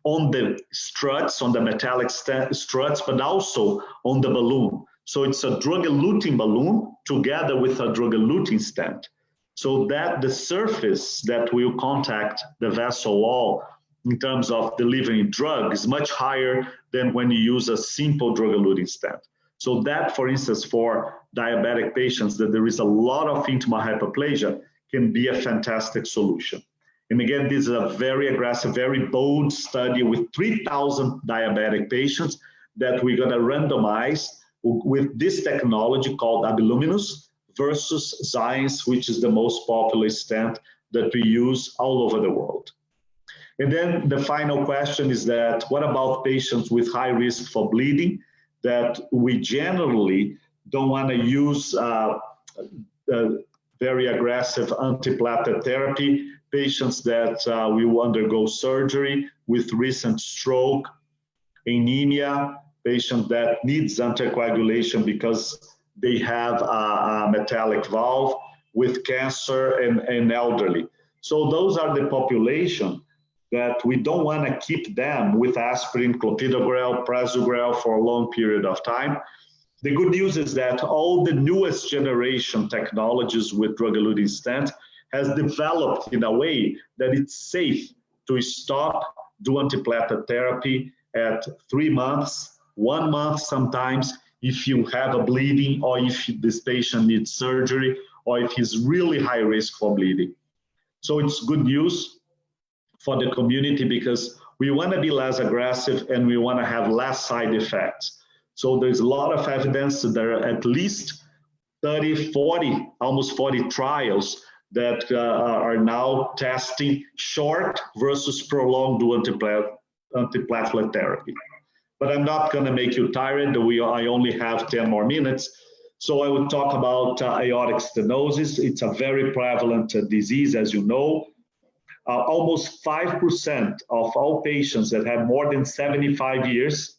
on the struts, on the metallic struts, but also on the balloon. So it's a drug-eluting balloon together with a drug-eluting stent, so that the surface that will contact the vessel wall in terms of delivering drug is much higher than when you use a simple drug-eluting stent. So that, for instance, for diabetic patients that there is a lot of intimal hyperplasia, can be a fantastic solution. And again, this is a very aggressive, very bold study with 3,000 diabetic patients that we're going to randomize with this technology called Abiluminous versus Xience, which is the most popular stent that we use all over the world. And then the final question is that, what about patients with high risk for bleeding that we generally don't want to use very aggressive antiplatelet therapy, patients that will undergo surgery with recent stroke, anemia, patient that needs anticoagulation because they have a metallic valve, with cancer and elderly. So those are the population that we don't want to keep them with aspirin, clopidogrel, prasugrel for a long period of time. The good news is that all the newest generation technologies with drug-eluting stent has developed in a way that it's safe to stop, do antiplatelet therapy at 3 months, 1 month sometimes, if you have a bleeding, or if this patient needs surgery, or if he's really high risk for bleeding. So it's good news for the community, because we want to be less aggressive and we want to have less side effects. So there's a lot of evidence that there are at least 30, 40, almost 40 trials that are now testing short versus prolonged antiplatelet therapy. But I'm not going to make you tired. I only have 10 more minutes. So I would talk about aortic stenosis. It's a very prevalent disease, as you know. Almost 5% of all patients that have more than 75 years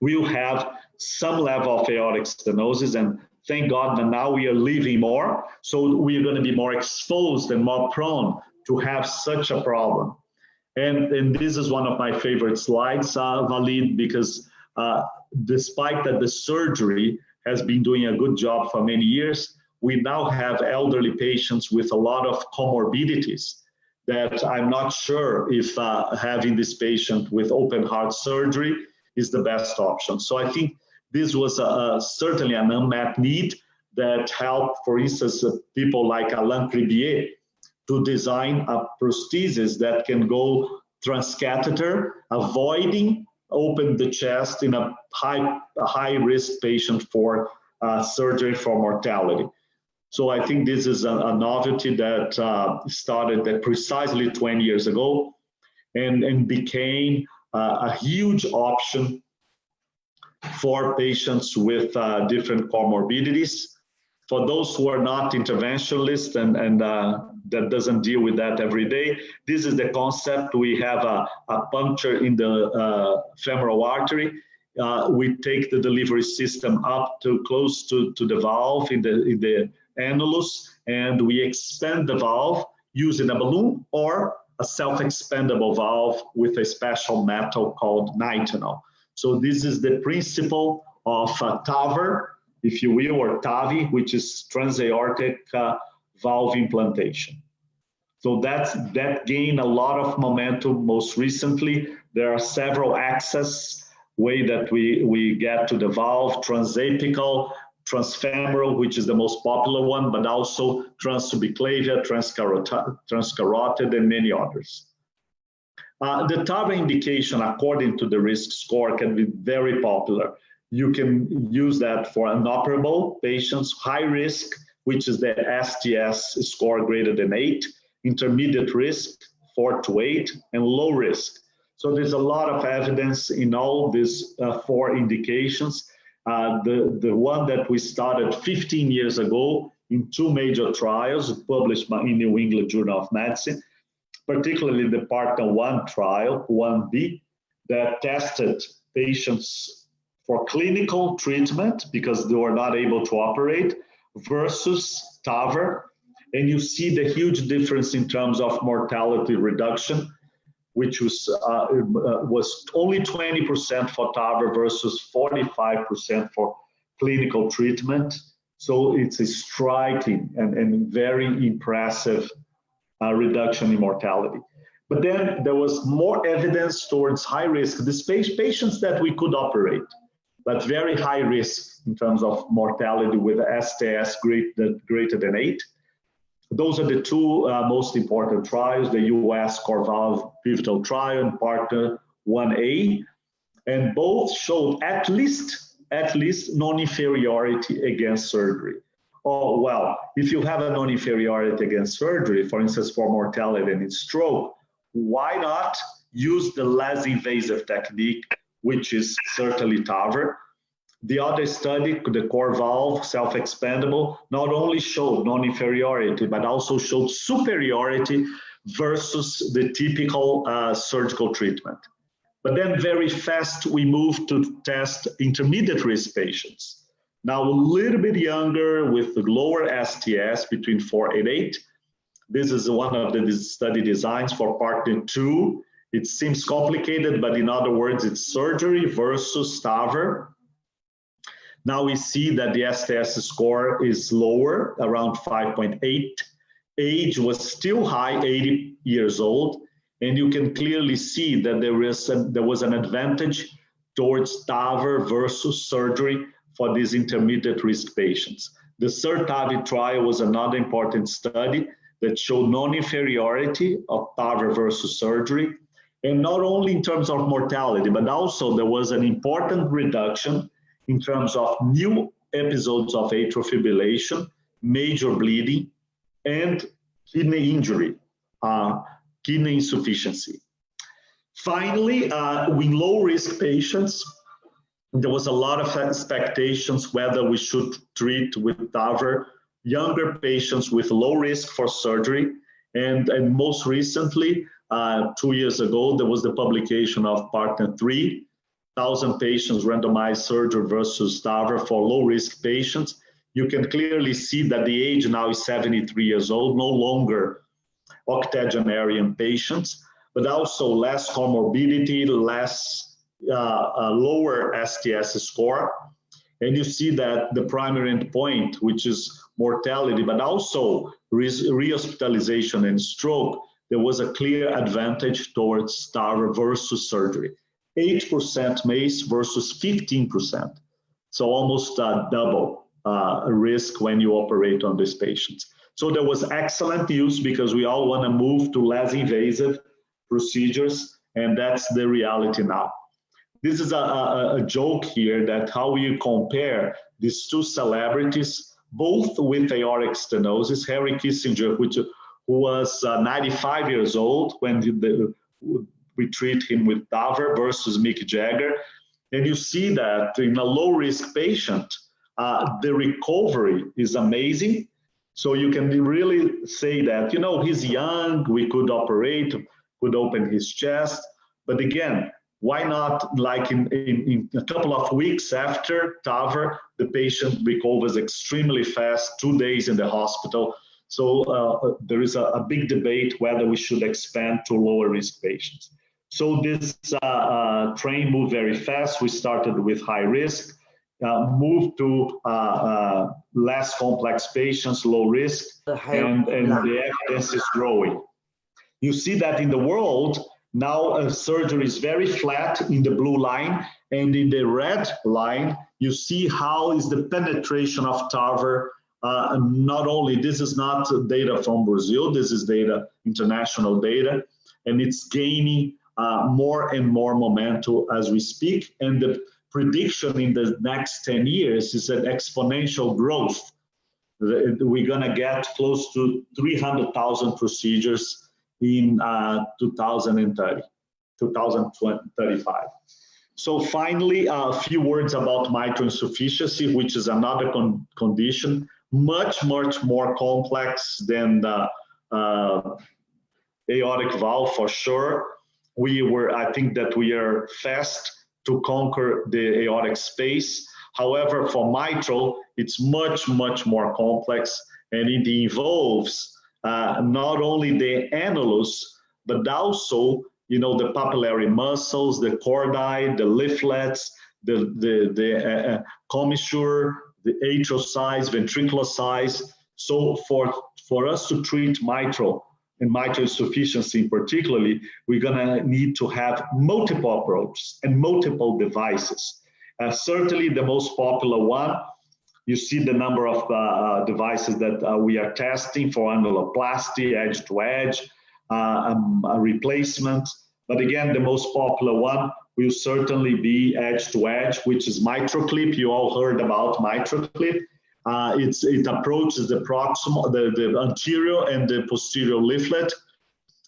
will have some level of aortic stenosis, and thank God that now we are living more, so we are going to be more exposed and more prone to have such a problem. And this is one of my favorite slides, Walid, because despite that the surgery has been doing a good job for many years, we now have elderly patients with a lot of comorbidities that I'm not sure if having this patient with open heart surgery is the best option. So I think this was certainly an unmet need that helped, for instance, people like Alain Cribier to design a prosthesis that can go transcatheter, avoiding open the chest in a high risk patient for surgery for mortality. So I think this is a novelty that started precisely 20 years ago and became a huge option for patients with different comorbidities. For those who are not interventionalists and that doesn't deal with that every day, this is the concept. We have a puncture in the femoral artery. We take the delivery system up to close to the valve in the annulus, and we expand the valve using a balloon or a self-expandable valve with a special metal called nitinol. So this is the principle of TAVR, if you will, or TAVI, which is transaortic valve implantation. So that gained a lot of momentum most recently. There are several access way that we get to the valve: transapical, transfemoral, which is the most popular one, but also transsubclavian, transcarotid, and many others. The TAVR indication, according to the risk score, can be very popular. You can use that for inoperable patients, high risk, which is the STS score greater than 8, intermediate risk, 4 to 8, and low risk. So there's a lot of evidence in all these 4 indications. The one that we started 15 years ago in 2 major trials published in New England Journal of Medicine, particularly the Partner 1 trial, 1B, that tested patients for clinical treatment because they were not able to operate versus TAVR. And you see the huge difference in terms of mortality reduction, which was only 20% for TAVR versus 45% for clinical treatment. So it's a striking and very impressive reduction in mortality. But then there was more evidence towards high risk. These patients that we could operate, but very high risk in terms of mortality with STS greater than 8. Those are the 2 most important trials, the US core valve pivotal trial and Partner 1A, and both showed at least non-inferiority against surgery. Oh, well, if you have a non-inferiority against surgery, for instance, for mortality and in stroke, why not use the less invasive technique, which is certainly TAVR? The other study, the core valve, self-expandable, not only showed non-inferiority, but also showed superiority versus the typical surgical treatment. But then very fast, we moved to test intermediate risk patients. Now a little bit younger with lower STS between 4 and 8. This is one of the study designs for Partner 2. It seems complicated, but in other words, it's surgery versus TAVR. Now we see that the STS score is lower, around 5.8. Age was still high, 80 years old, and you can clearly see that there was an advantage towards TAVR versus surgery for these intermediate risk patients. The CERTAVI trial was another important study that showed non-inferiority of TAVR versus surgery, and not only in terms of mortality, but also there was an important reduction in terms of new episodes of atrial fibrillation, major bleeding, and kidney injury, kidney insufficiency. Finally, with low-risk patients, there was a lot of expectations whether we should treat with TAVR younger patients with low risk for surgery. And most recently, 2 years ago, there was the publication of Partner 3, 1,000 patients randomized surgery versus TAVR for low-risk patients. You can clearly see that the age now is 73 years old, no longer octogenarian patients, but also less comorbidity, less lower STS score. And you see that the primary endpoint, which is mortality, but also rehospitalization and stroke, there was a clear advantage towards TAVR versus surgery. 8% MACE versus 15%. So almost double risk when you operate on these patients. So there was excellent use because we all want to move to less invasive procedures, and that's the reality now. This is a joke here that how you compare these 2 celebrities, both with aortic stenosis, Henry Kissinger, who was 95 years old when we treat him with TAVR versus Mick Jagger. And you see that in a low-risk patient, the recovery is amazing. So you can really say that, you know, he's young, we could operate, could open his chest. But again, why not, like in a couple of weeks after TAVR, the patient recovers extremely fast, 2 days in the hospital. So there is a big debate whether we should expand to lower risk patients. So this train moved very fast. We started with high risk, moved to less complex patients, low risk, and the evidence is growing. You see that in the world, now surgery is very flat in the blue line, and in the red line, you see how is the penetration of TAVR. Not only, this is not data from Brazil, this is data, international data, and it's gaining more and more momentum as we speak. And the prediction in the next 10 years is an exponential growth. We're gonna get close to 300,000 procedures in 2035. So finally, a few words about mitral insufficiency, which is another condition, much more complex than the aortic valve for sure. I think that we are fast to conquer the aortic space. However, for mitral, it's much more complex, and it involves not only the annulus, but also, you know, the papillary muscles, the chordae, the leaflets, the commissure, the atrial size, ventricular size. So for us to treat mitral and mitral insufficiency particularly, we're gonna need to have multiple approaches and multiple devices. Certainly the most popular one, you see the number of devices that we are testing for annuloplasty, edge-to-edge, a replacement. But again, the most popular one will certainly be edge-to-edge, which is MitraClip. You all heard about MitraClip. It approaches the proximal, the anterior and the posterior leaflet,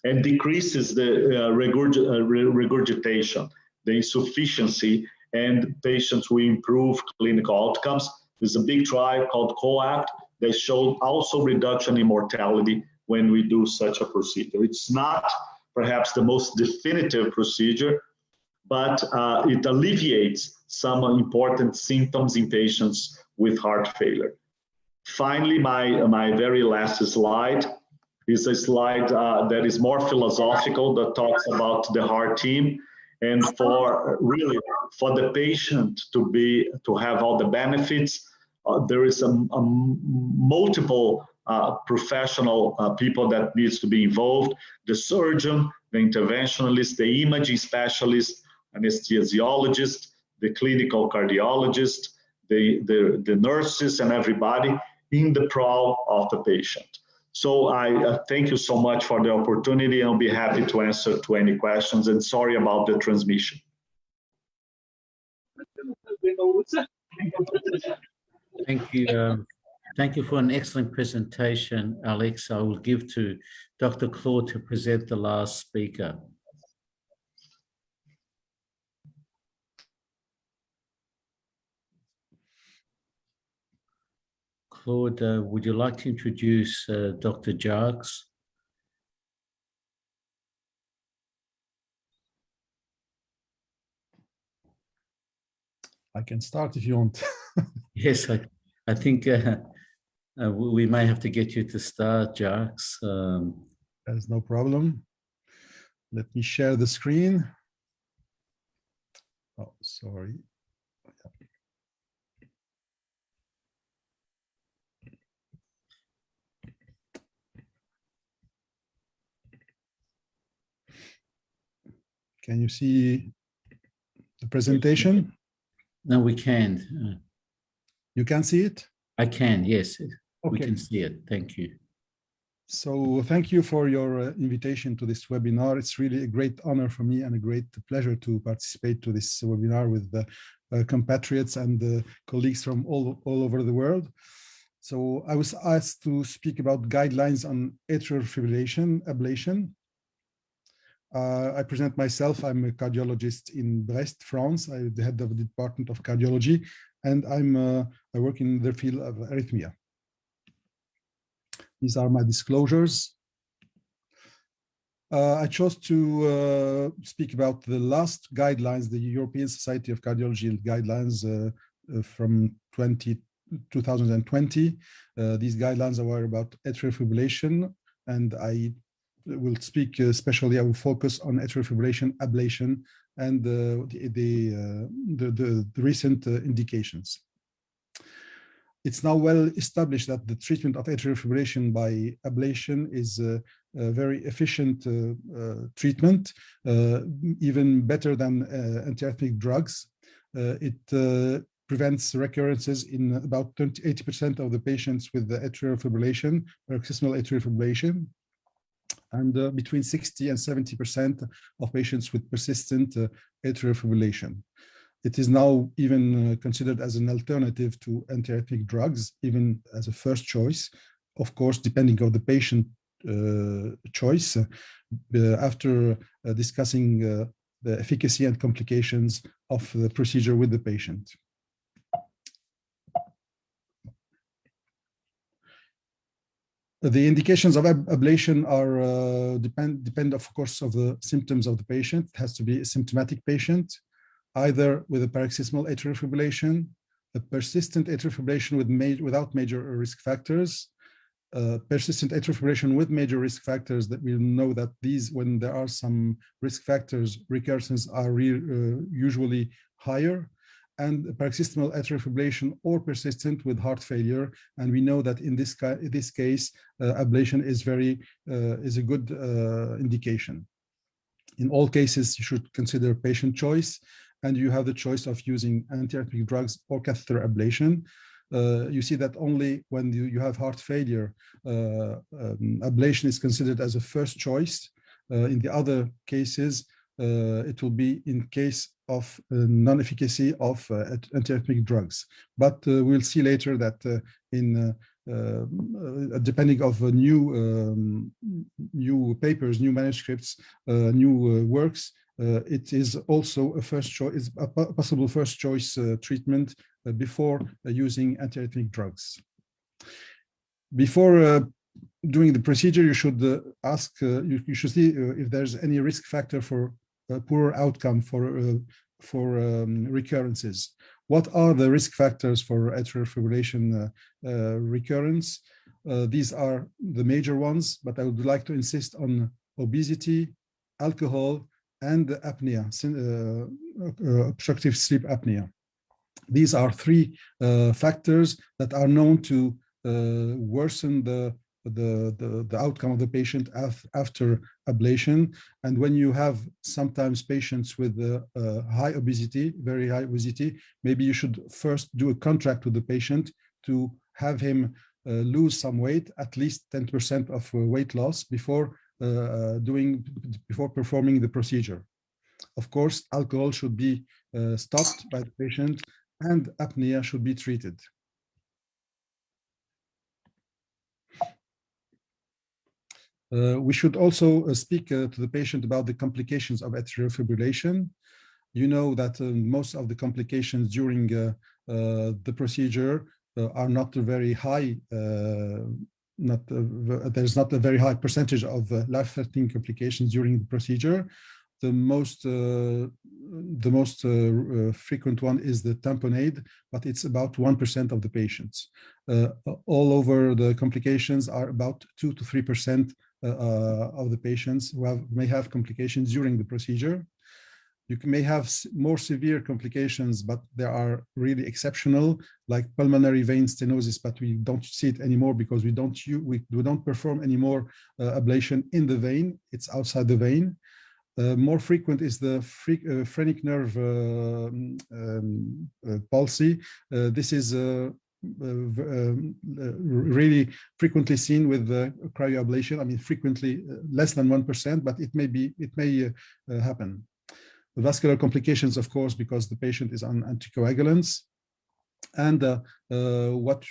and decreases the regurgitation, the insufficiency, and patients will improve clinical outcomes. There's a big trial called COAPT that showed also reduction in mortality when we do such a procedure. It's not perhaps the most definitive procedure, but it alleviates some important symptoms in patients with heart failure. Finally, my very last slide is a slide that is more philosophical, that talks about the heart team, and for the patient to have all the benefits. There is a multiple professional people that needs to be involved: the surgeon, the interventionalist, the imaging specialist, anesthesiologist, the clinical cardiologist, the nurses, and everybody in the prowl of the patient. So I thank you so much for the opportunity. I'll be happy to answer to any questions, and sorry about the transmission. Thank you. Thank you for an excellent presentation, Alex. I will give to Dr. Claude to present the last speaker. Claude, would you like to introduce Dr. Jarks? I can start if you want. Yes, I think we may have to get you to start, Jarks. There's no problem. Let me share the screen. Oh, sorry. Can you see the presentation? No, we can. You can see it? I can, yes. Okay. We can see it. Thank you. So thank you for your invitation to this webinar. It's really a great honor for me and a great pleasure to participate to this webinar with compatriots and colleagues from all over the world. So I was asked to speak about guidelines on atrial fibrillation ablation. I present myself. I'm a cardiologist in Brest, France. I'm the head of the Department of Cardiology, and I work in the field of arrhythmia. These are my disclosures. I chose to speak about the last guidelines, the European Society of Cardiology guidelines from 20 2020. These guidelines were about atrial fibrillation, and I will speak especially, I will focus on atrial fibrillation ablation and the recent indications. It's now well established that the treatment of atrial fibrillation by ablation is a very efficient treatment, even better than antiarrhythmic drugs. It prevents recurrences in about 80% of the patients with the atrial fibrillation, paroxysmal atrial fibrillation, and between 60 and 70% of patients with persistent atrial fibrillation. It is now even considered as an alternative to antiarrhythmic drugs, even as a first choice, of course, depending on the patient choice, after discussing the efficacy and complications of the procedure with the patient. The indications of ablation are depend, of course, of the symptoms of the patient. It has to be a symptomatic patient, either with a paroxysmal atrial fibrillation, a persistent atrial fibrillation without major risk factors, persistent atrial fibrillation with major risk factors, that we know that these, when there are some risk factors, recurrences are usually higher, and paroxysmal atrial fibrillation or persistent with heart failure. And we know that in this case, ablation is a good indication. In all cases, you should consider patient choice, and you have the choice of using antiarrhythmic drugs or catheter ablation. You see that only when you have heart failure, ablation is considered as a first choice. In the other cases, it will be in case of non-efficacy of antiarrhythmic drugs. But we'll see later that depending of new papers, new manuscripts, new works, it is also a first choice, a possible first choice treatment before using antiarrhythmic drugs. Before doing the procedure, you should ask, you should see if there's any risk factor for poor outcome for recurrences. What are the risk factors for atrial fibrillation recurrence? These are the major ones, but I would like to insist on obesity, alcohol, and apnea, obstructive sleep apnea. These are three factors that are known to worsen the outcome of the patient after ablation. And when you have sometimes patients with high obesity, very high obesity, maybe you should first do a contract with the patient to have him lose some weight, at least 10% of weight loss before performing the procedure. Of course, alcohol should be stopped by the patient, and apnea should be treated. We should also speak to the patient about the complications of atrial fibrillation. You know that most of the complications during the procedure are not very high. There's not a very high percentage of life-threatening complications during the procedure. The most frequent one is the tamponade, but it's about 1% of the patients. All over the complications are about 2 to 3% of the patients who may have complications during the procedure. You may have more severe complications, but they are really exceptional, like pulmonary vein stenosis, but we don't see it anymore because we don't perform any more ablation in the vein. It's outside the vein. More frequent is the phrenic nerve palsy. This is really frequently seen with cryoablation. I mean, frequently less than 1%, but it may happen. The vascular complications, of course, because the patient is on anticoagulants. And what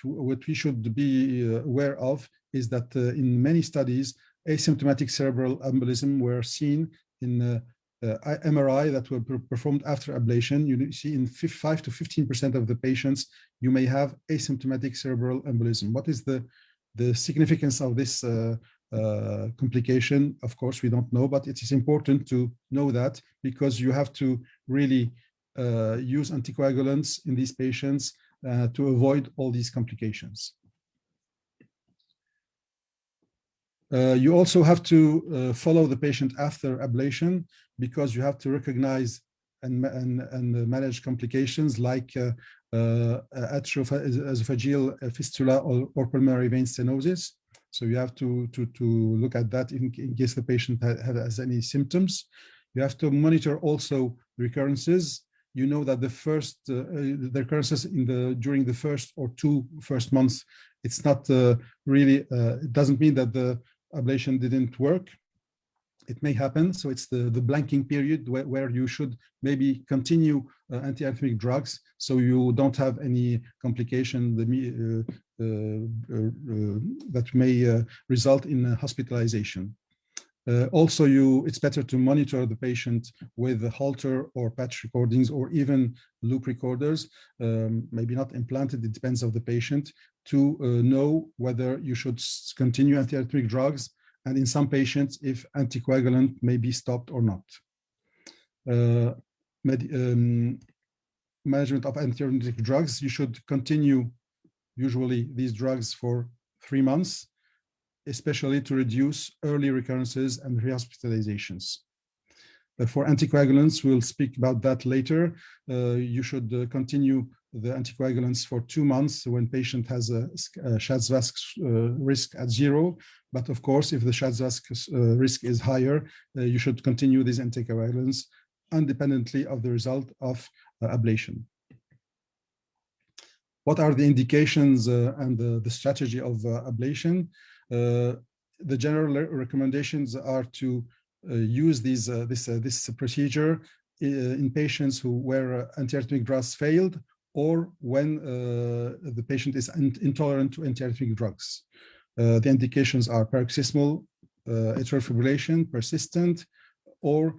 we should be aware of is that in many studies, asymptomatic cerebral embolism were seen in MRI that were performed after ablation. You see in 5 to 15% of the patients, you may have asymptomatic cerebral embolism. What is the significance of this complication? Of course, we don't know, but it is important to know that, because you have to really use anticoagulants in these patients to avoid all these complications. You also have to follow the patient after ablation, because you have to recognize and manage complications like atrioesophageal fistula or pulmonary vein stenosis. So you have to look at that in case the patient has any symptoms. You have to monitor also recurrences. You know that the recurrences during the first or two months, it's not really, it doesn't mean that the ablation didn't work. It may happen. So it's the blanking period where you should maybe continue antiarrhythmic drugs, so you don't have any complication that may result in hospitalization. Also, it's better to monitor the patient with the Holter or patch recordings, or even loop recorders, maybe not implanted, it depends on the patient, to know whether you should continue antiarrhythmic drugs, and in some patients, if anticoagulant may be stopped or not. Management of antiarrhythmic drugs, you should continue usually these drugs for 3 months, especially to reduce early recurrences and rehospitalizations. For anticoagulants, we'll speak about that later. You should continue the anticoagulants for 2 months when patient has a Schatz-Vask risk at 0. But of course, if the Schatz-Vask risk is higher, you should continue these anticoagulants independently of the result of ablation. What are the indications and the strategy of ablation? The general recommendations are to use this procedure in patients where antiarrhythmic drugs failed, or when the patient is intolerant to antiarrhythmic drugs. The indications are paroxysmal atrial fibrillation, persistent, or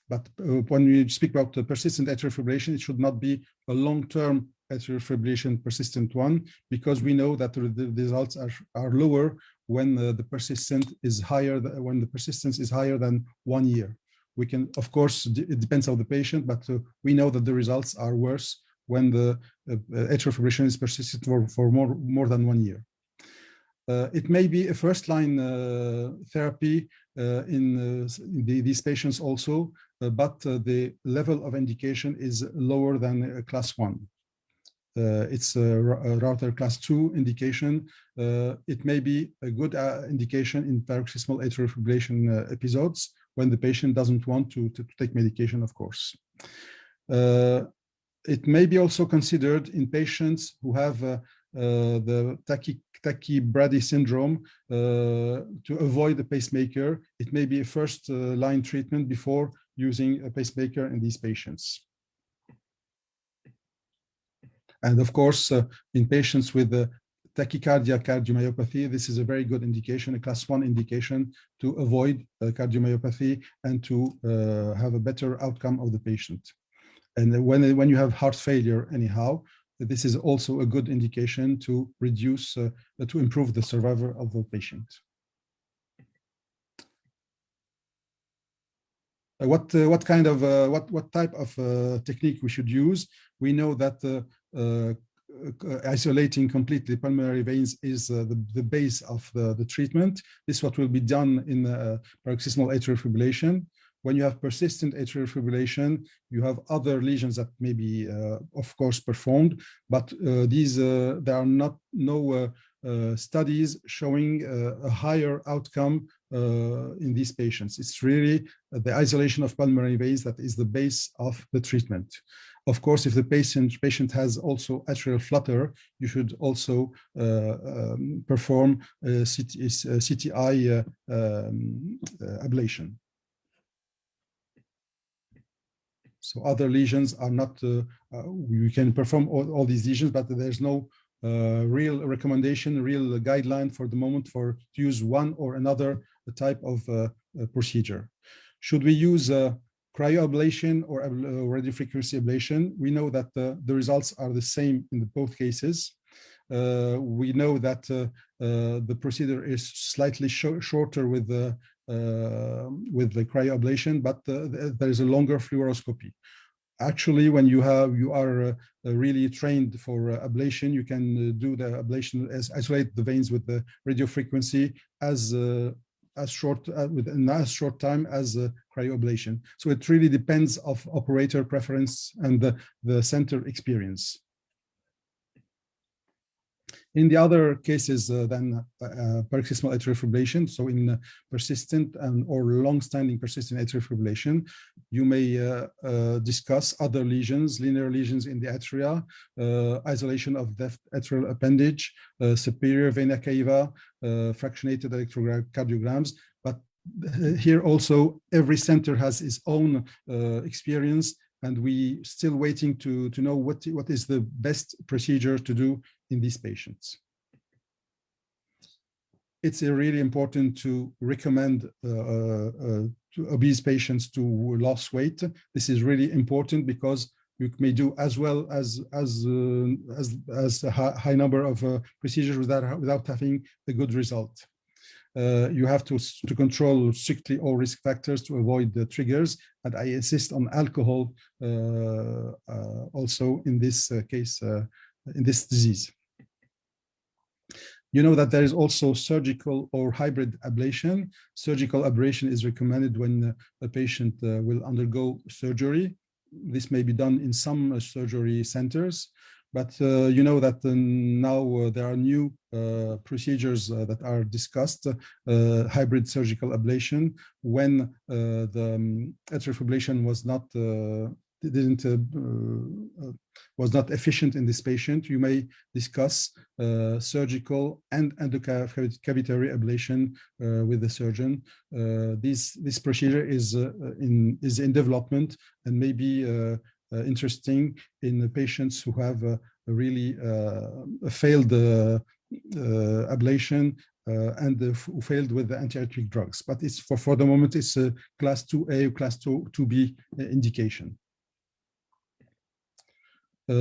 but when we speak about the persistent atrial fibrillation, it should not be a long-term atrial fibrillation persistent one, because we know that the results are lower when the persistence is higher than 1 year. We can, of course, it depends on the patient, but we know that the results are worse when the atrial fibrillation is persistent for more than 1 year. It may be a first-line therapy in these patients also, but the level of indication is lower than class 1. It's rather class 2 indication. It may be a good indication in paroxysmal atrial fibrillation episodes when the patient doesn't want to take medication, of course. It may be also considered in patients who have the tachybrady syndrome to avoid a pacemaker. It may be a first-line treatment before using a pacemaker in these patients. And of course, in patients with tachycardia cardiomyopathy, this is a very good indication, a class 1 indication to avoid cardiomyopathy and to have a better outcome of the patient. And when you have heart failure anyhow, this is also a good indication to reduce, to improve the survival of the patient. What type of technique we should use? We know that isolating completely pulmonary veins is the base of the treatment. This is what will be done in paroxysmal atrial fibrillation. When you have persistent atrial fibrillation, you have other lesions that may be, of course, performed, but there are no studies showing a higher outcome in these patients. It's really the isolation of pulmonary veins that is the base of the treatment. Of course, if the patient has also atrial flutter, you should also perform CTI ablation. So other lesions are not, you can perform all these lesions, but there's no real recommendation, real guideline for the moment to use one or another type of procedure. Should we use cryoablation or radiofrequency ablation? We know that the results are the same in both cases. We know that the procedure is slightly shorter with the cryoablation, but there is a longer fluoroscopy. Actually, when you are really trained for ablation, you can do the ablation as isolate the veins with the radio frequency as short within as short time as cryoablation. So it really depends of operator preference and the center experience. In the other cases, then paroxysmal atrial fibrillation, so in persistent or long-standing persistent atrial fibrillation, you may discuss other lesions, linear lesions in the atria, isolation of left atrial appendage, superior vena cava, fractionated electrocardiograms. But here also, every center has its own experience, and we still waiting to know what is the best procedure to do in these patients. It's really important to recommend to obese patients to lose weight. This is really important because you may do as well as a high number of procedures without having a good result. You have to control strictly all risk factors to avoid the triggers, and I insist on alcohol also in this case, in this disease. You know that there is also surgical or hybrid ablation. Surgical ablation is recommended when a patient will undergo surgery. This may be done in some surgery centers, but you know that now there are new procedures that are discussed, hybrid surgical ablation, when the atrial fibrillation was not efficient in this patient. You may discuss surgical and endocavitary ablation with the surgeon. This procedure is in development and may be interesting in the patients who have a really failed ablation and who failed with the antiarrhythmic drugs. But it's for the moment, it's a class 2A, class 2B indication.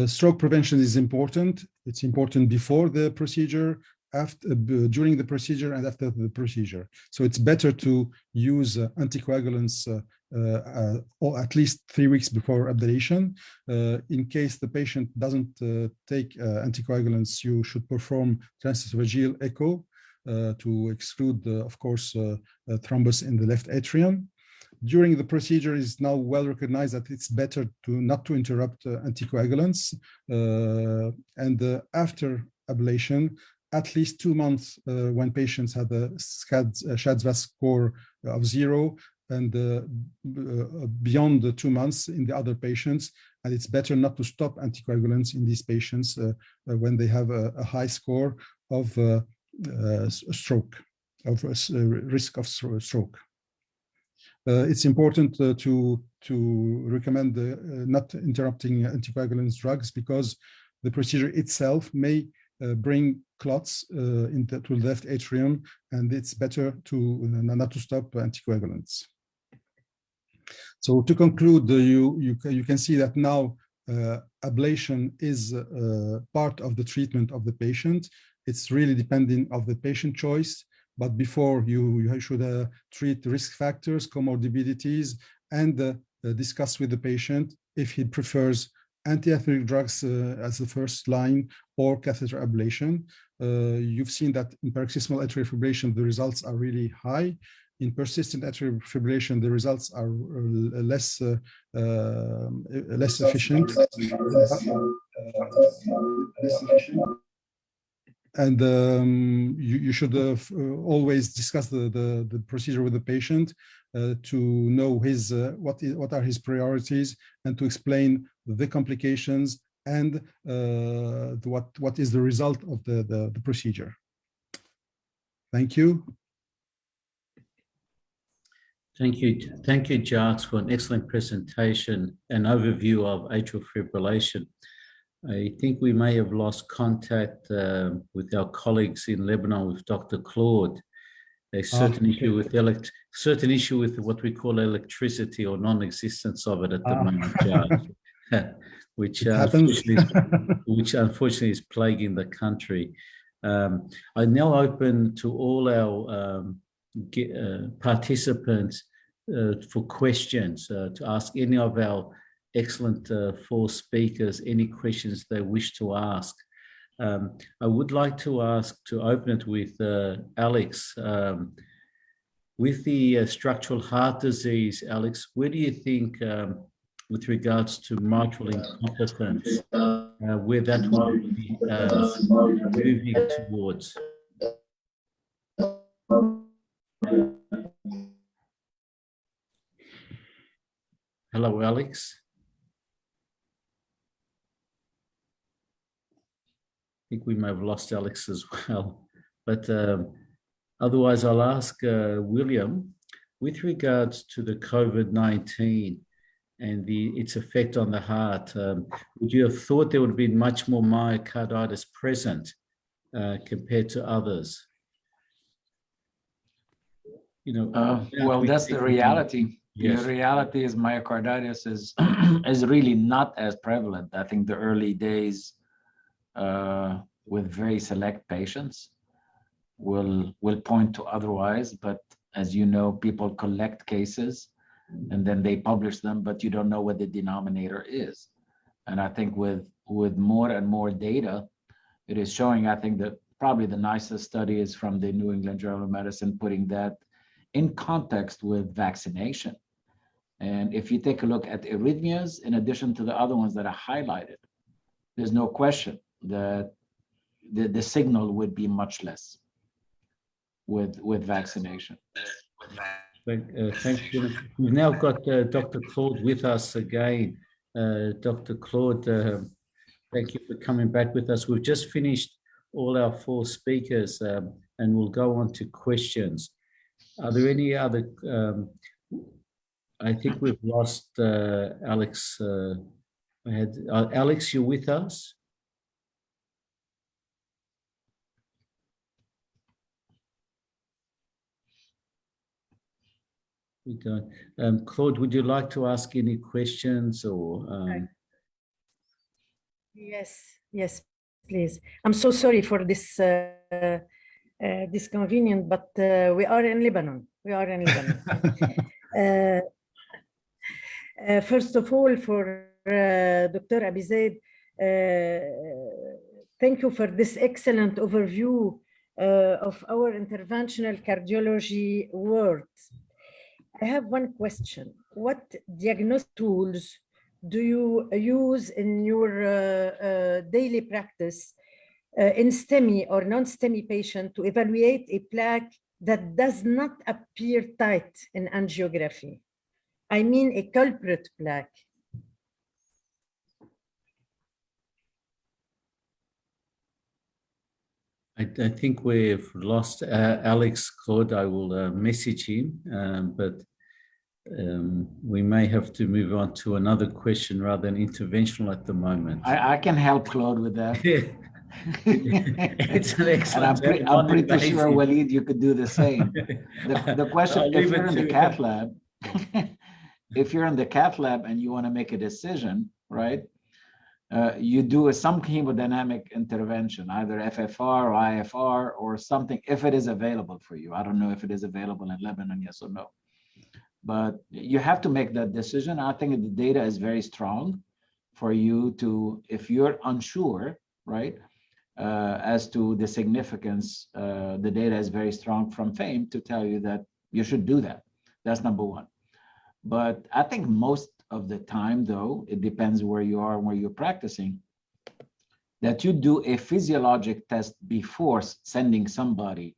Stroke prevention is important. It's important before the procedure, during the procedure, and after the procedure. So it's better to use anticoagulants or at least 3 weeks before ablation. In case the patient doesn't take anticoagulants, you should perform transesophageal echo to exclude, of course, thrombus in the left atrium. During the procedure, is now well recognized that it's better not to interrupt anticoagulants. And after ablation, at least 2 months when patients had a SCAD-VAS score of 0, and beyond the 2 months in the other patients. And it's better not to stop anticoagulants in these patients when they have a high score of stroke, of risk of stroke. It's important to recommend not interrupting anticoagulant drugs, because the procedure itself may bring clots into the left atrium, and it's better not to stop anticoagulants. So to conclude, you can see that now ablation is part of the treatment of the patient. It's really depending on the patient choice. But before you should treat risk factors, comorbidities, and discuss with the patient if he prefers antiarrhythmic drugs as the first line or catheter ablation. You've seen that in paroxysmal atrial fibrillation, the results are really high. In persistent atrial fibrillation, the results are less efficient. And you should always discuss the procedure with the patient to know what are his priorities, and to explain the complications and what is the result of the procedure. Thank you. Thank you, Jacques, for an excellent presentation and overview of atrial fibrillation. I think we may have lost contact with our colleagues in Lebanon with Dr. Claude. A certain issue with what we call electricity, or non-existence of it at the moment, which unfortunately is plaguing the country. I now open to all our participants for questions, to ask any of our excellent four speakers any questions they wish to ask. I would like to open it with Alex. With the structural heart disease, Alex, where do you think, with regards to mitral incompetence, where that will be moving towards? Hello, Alex. I think we may have lost Alex as well, but otherwise I'll ask William, with regards to the COVID-19 and its effect on the heart, would you have thought there would have been much more myocarditis present compared to others? You know, well, that's the reality. Yes. The reality is myocarditis is is really not as prevalent. I think the early days with very select patients will point to otherwise, but as you know, people collect cases and then they publish them, but you don't know what the denominator is. And I think with more and more data, it is showing, I think that probably the nicest study is from the New England Journal of Medicine, putting that in context with vaccination. And if you take a look at arrhythmias, in addition to the other ones that are highlighted, there's no question that the signal would be much less with vaccination. Thank you. We've now got Dr. Claude with us again. Dr. Claude, thank you for coming back with us. We've just finished all our four speakers and we'll go on to questions. Are there any other, I think we've lost Alex. Alex, you're with us? We don't. Claude, would you like to ask any questions or? Yes, please. I'm so sorry for this disconvenience, but we are in Lebanon. First of all, for Dr. Abi Zaid, thank you for this excellent overview of our interventional cardiology world. I have one question. What diagnostic tools do you use in your daily practice in STEMI or non-STEMI patient to evaluate a plaque that does not appear tight in angiography? I mean a culprit plaque. I think we've lost Alex. Claude, I will message him, but we may have to move on to another question rather than interventional at the moment. I can help Claude with that. It's an excellent. And I'm pretty sure, Walid, you could do the same. The question, if you're in the cath lab, if you're in the cath lab and you want to make a decision, right? You do some hemodynamic intervention, either FFR or IFR or something, if it is available for you. I don't know if it is available in Lebanon, yes or no. But you have to make that decision. I think the data is very strong for you to, if you're unsure, right, as to the significance, the data is very strong from FAME to tell you that you should do that. That's number one. But I think most of the time, though, it depends where you are and where you're practicing, that you do a physiologic test before sending somebody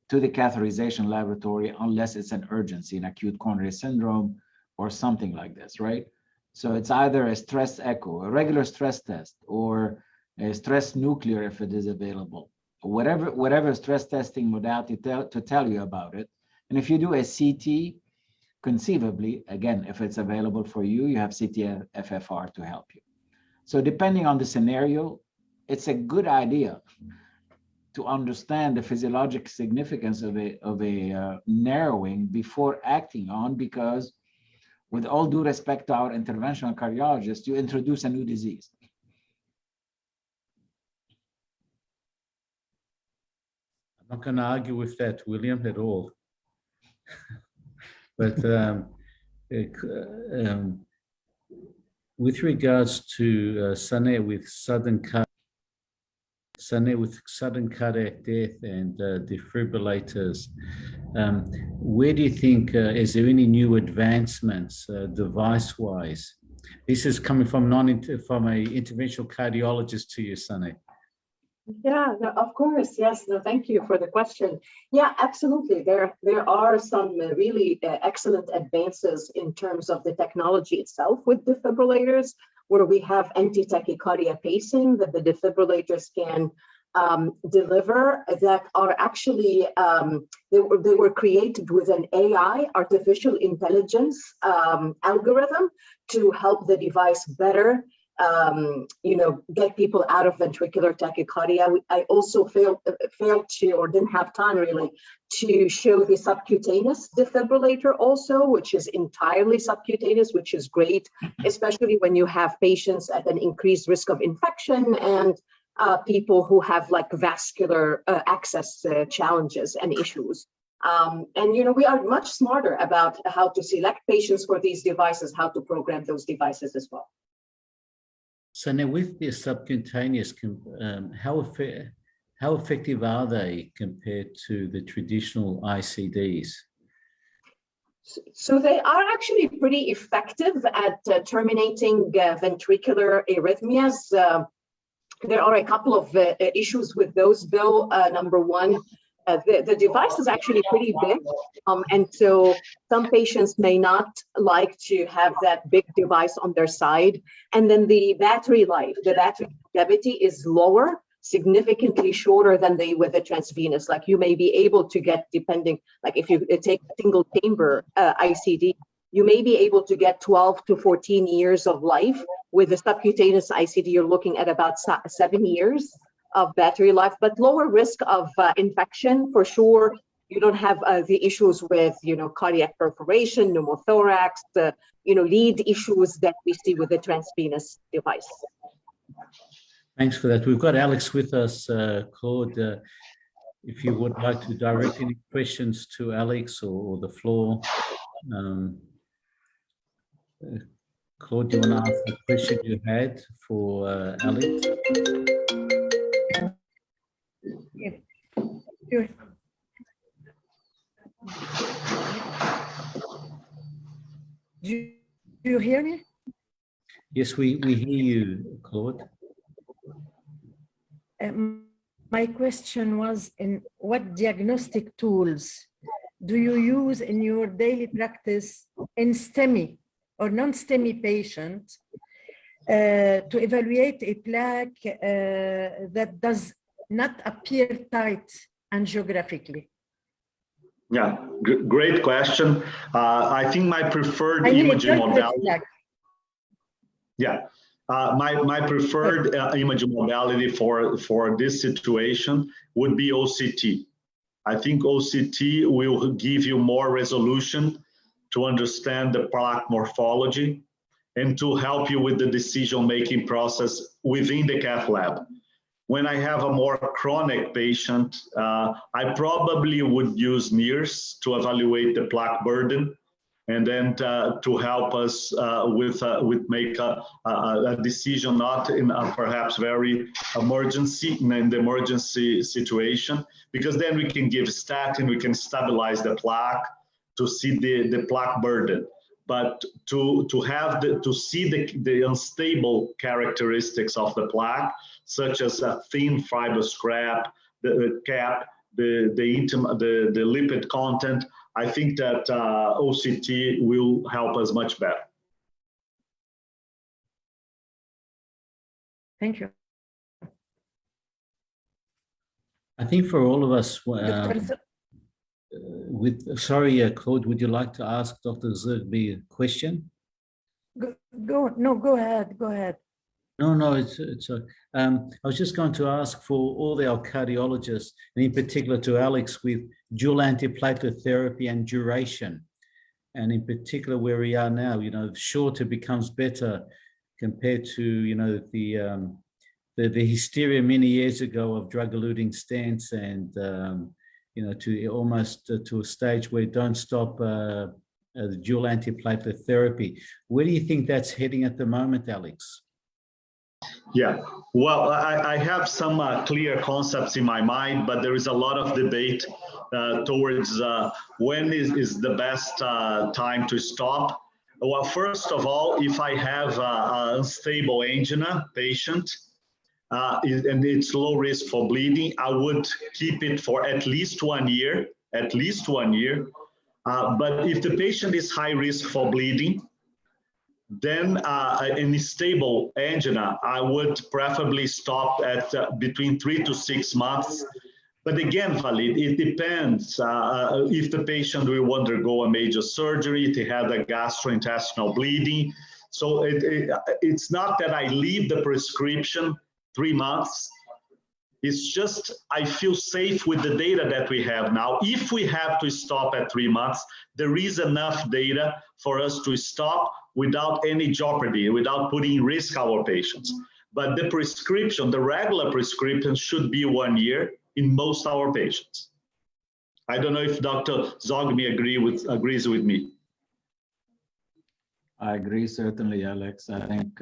to the catheterization laboratory, unless it's an urgency, an acute coronary syndrome or something like this, right? So it's either a stress echo, a regular stress test, or a stress nuclear if it is available, whatever stress testing modality to tell you about it. And if you do a CT, conceivably, again, if it's available for you, you have CT FFR to help you. So depending on the scenario, it's a good idea to understand the physiologic significance of a narrowing before acting on, because with all due respect to our interventional cardiologists, you introduce a new disease. I'm not going to argue with that, William, at all. But with regards to Saneh with sudden cardiac death and defibrillators, where do you think, is there any new advancements device-wise? This is coming from from a interventional cardiologist to you, Saneh. Yeah, no, of course. Yes. No, thank you for the question. Yeah, absolutely. There are some really excellent advances in terms of the technology itself with defibrillators, where we have anti-tachycardia pacing that the defibrillators can deliver, that are actually they were created with an AI, artificial intelligence algorithm to help the device better get people out of ventricular tachycardia. I also failed to, or didn't have time really, to show the subcutaneous defibrillator also, which is entirely subcutaneous, which is great, especially when you have patients at an increased risk of infection and people who have like vascular access challenges and issues. And we are much smarter about how to select patients for these devices, how to program those devices as well. So now with the subcutaneous, how effective are they compared to the traditional ICDs? So they are actually pretty effective at terminating ventricular arrhythmias. There are a couple of issues with those, Bill. Number one, the device is actually pretty big. And so some patients may not like to have that big device on their side. And then the battery life, the battery longevity is lower, significantly shorter than with the transvenous. Like you may be able to get, depending, like if you take a single chamber ICD, you may be able to get 12 to 14 years of life. With the subcutaneous ICD, you're looking at about 7 years of battery life, but lower risk of infection for sure. You don't have the issues with, cardiac perforation, pneumothorax, lead issues that we see with the transvenous device. Thanks for that. We've got Alex with us, Claude. If you would like to direct any questions to Alex or the floor. Claude, do you want to ask the question you had for Alex? Sure. Do you hear me? Yes, we hear you, Claude. My question was, in what diagnostic tools do you use in your daily practice in STEMI or non-STEMI patients to evaluate a plaque that does not appear tight angiographically? Yeah, great question. I think my preferred imaging modality. Yeah, my preferred imaging modality for this situation would be OCT. I think OCT will give you more resolution to understand the plaque morphology and to help you with the decision-making process within the cath lab. When I have a more chronic patient, I probably would use NIRS to evaluate the plaque burden, and then to help us with make a decision, not in a perhaps very in the emergency situation, because then we can give statin, we can stabilize the plaque to see the plaque burden. But to see the unstable characteristics of the plaque, such as a thin fibrous cap, the lipid content, I think that OCT will help us much better. Thank you. I think for all of us, sorry, Claude, would you like to ask Dr. Zerbi a question? Go ahead. No, it's I was just going to ask for all our cardiologists, and in particular to Alex, with dual antiplatelet therapy and duration, and in particular where we are now, shorter becomes better compared to, the hysteria many years ago of drug-eluting stents and, to almost to a stage where don't stop the dual antiplatelet therapy. Where do you think that's heading at the moment, Alex? Yeah, well, I have some clear concepts in my mind, but there is a lot of debate towards when is the best time to stop. Well, first of all, if I have an unstable angina patient and it's low risk for bleeding, I would keep it for at least 1 year, at least 1 year. But if the patient is high risk for bleeding, then in stable angina, I would preferably stop at between 3 to 6 months. But again, Valid, it depends if the patient will undergo a major surgery, if he had a gastrointestinal bleeding. So it's not that I leave the prescription 3 months. It's just I feel safe with the data that we have now. If we have to stop at 3 months, there is enough data for us to stop without any jeopardy, without putting in risk our patients. But the prescription, the regular prescription should be 1 year in most our patients. I don't know if Dr. Zogby agrees with me. I agree, certainly, Alex. I think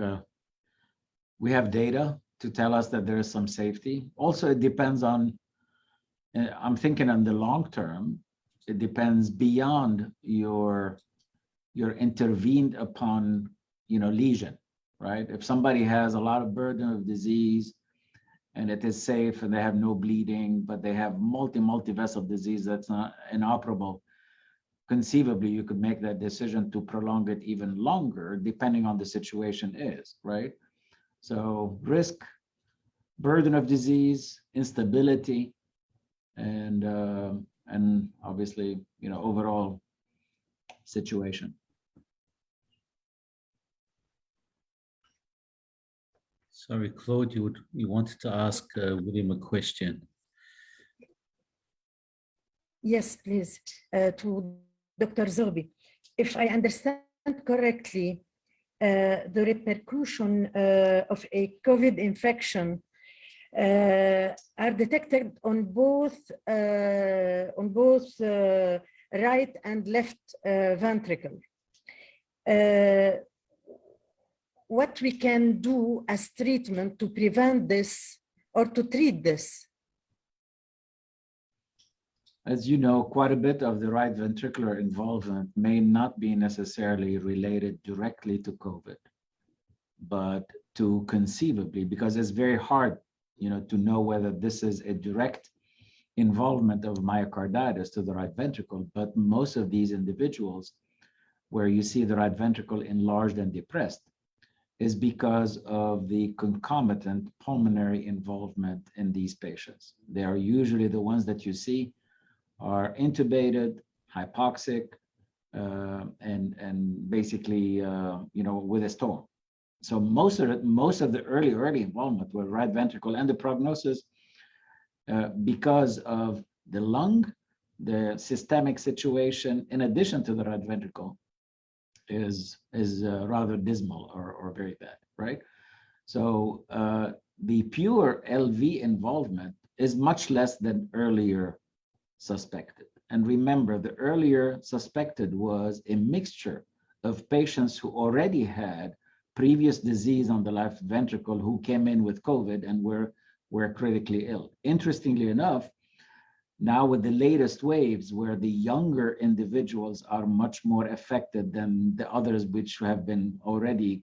we have data to tell us that there is some safety. Also, it depends on, I'm thinking on the long term, it depends beyond your intervened upon, lesion, right? If somebody has a lot of burden of disease and it is safe and they have no bleeding, but they have multi-vessel disease that's not inoperable, conceivably you could make that decision to prolong it even longer, depending on the situation is, right? So risk, burden of disease, instability, and obviously, overall situation. Sorry, Claude, you wanted to ask William a question. Yes, please, to Dr. Zogby. If I understand correctly, the repercussion of a COVID infection are detected on both right and left ventricle. What we can do as treatment to prevent this or to treat this? As you know, quite a bit of the right ventricular involvement may not be necessarily related directly to COVID, but to conceivably, because it's very hard, to know whether this is a direct involvement of myocarditis to the right ventricle. But most of these individuals where you see the right ventricle enlarged and depressed is because of the concomitant pulmonary involvement in these patients. They are usually the ones that you see are intubated, hypoxic, and basically, with a storm. So most of the early involvement with right ventricle, and the prognosis, because of the lung, the systemic situation, in addition to the right ventricle, is rather dismal or very bad, right? So the pure LV involvement is much less than earlier suspected. And remember, the earlier suspected was a mixture of patients who already had previous disease on the left ventricle who came in with COVID and were critically ill. Interestingly enough, now with the latest waves where the younger individuals are much more affected than the others which have been already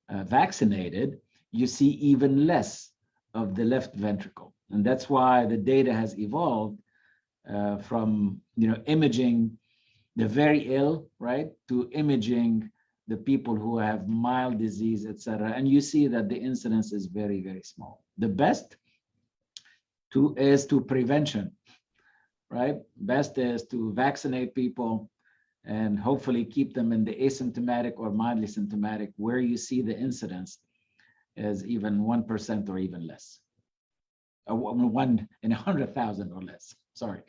vaccinated, you see even less of the left ventricle. And that's why the data has evolved from imaging the very ill, right, to imaging the people who have mild disease, etc. And you see that the incidence is very, very small. The best is to prevention, right? Best is to vaccinate people and hopefully keep them in the asymptomatic or mildly symptomatic, where you see the incidence is even 1% or even less. 1 in 100,000 or less, sorry.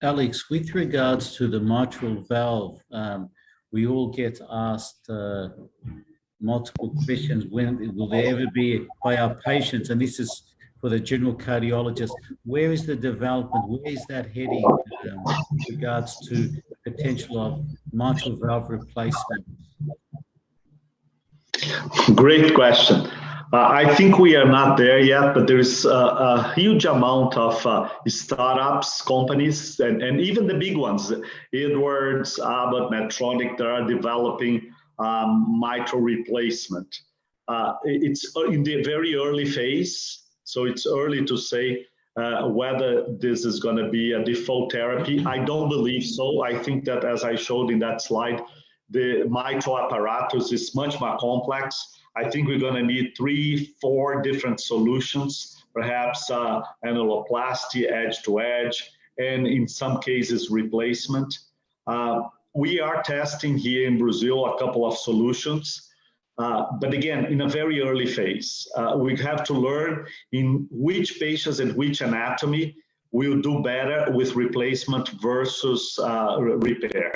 Alex, with regards to the mitral valve, we all get asked multiple questions. When will there ever be by our patients? And this is for the general cardiologist, where is the development? Where is that heading with regards to potential of mitral valve replacement? Great question. I think we are not there yet, but there is a huge amount of startups, companies, and even the big ones, Edwards, Abbott, Medtronic, that are developing mitral replacement. It's in the very early phase, so it's early to say whether this is going to be a default therapy. I don't believe so. I think that, as I showed in that slide, the mitral apparatus is much more complex. I think we're going to need 3-4 different solutions, perhaps annuloplasty, edge to edge, and in some cases replacement. We are testing here in Brazil a couple of solutions, but again, in a very early phase. We have to learn in which patients and which anatomy will do better with replacement versus repair.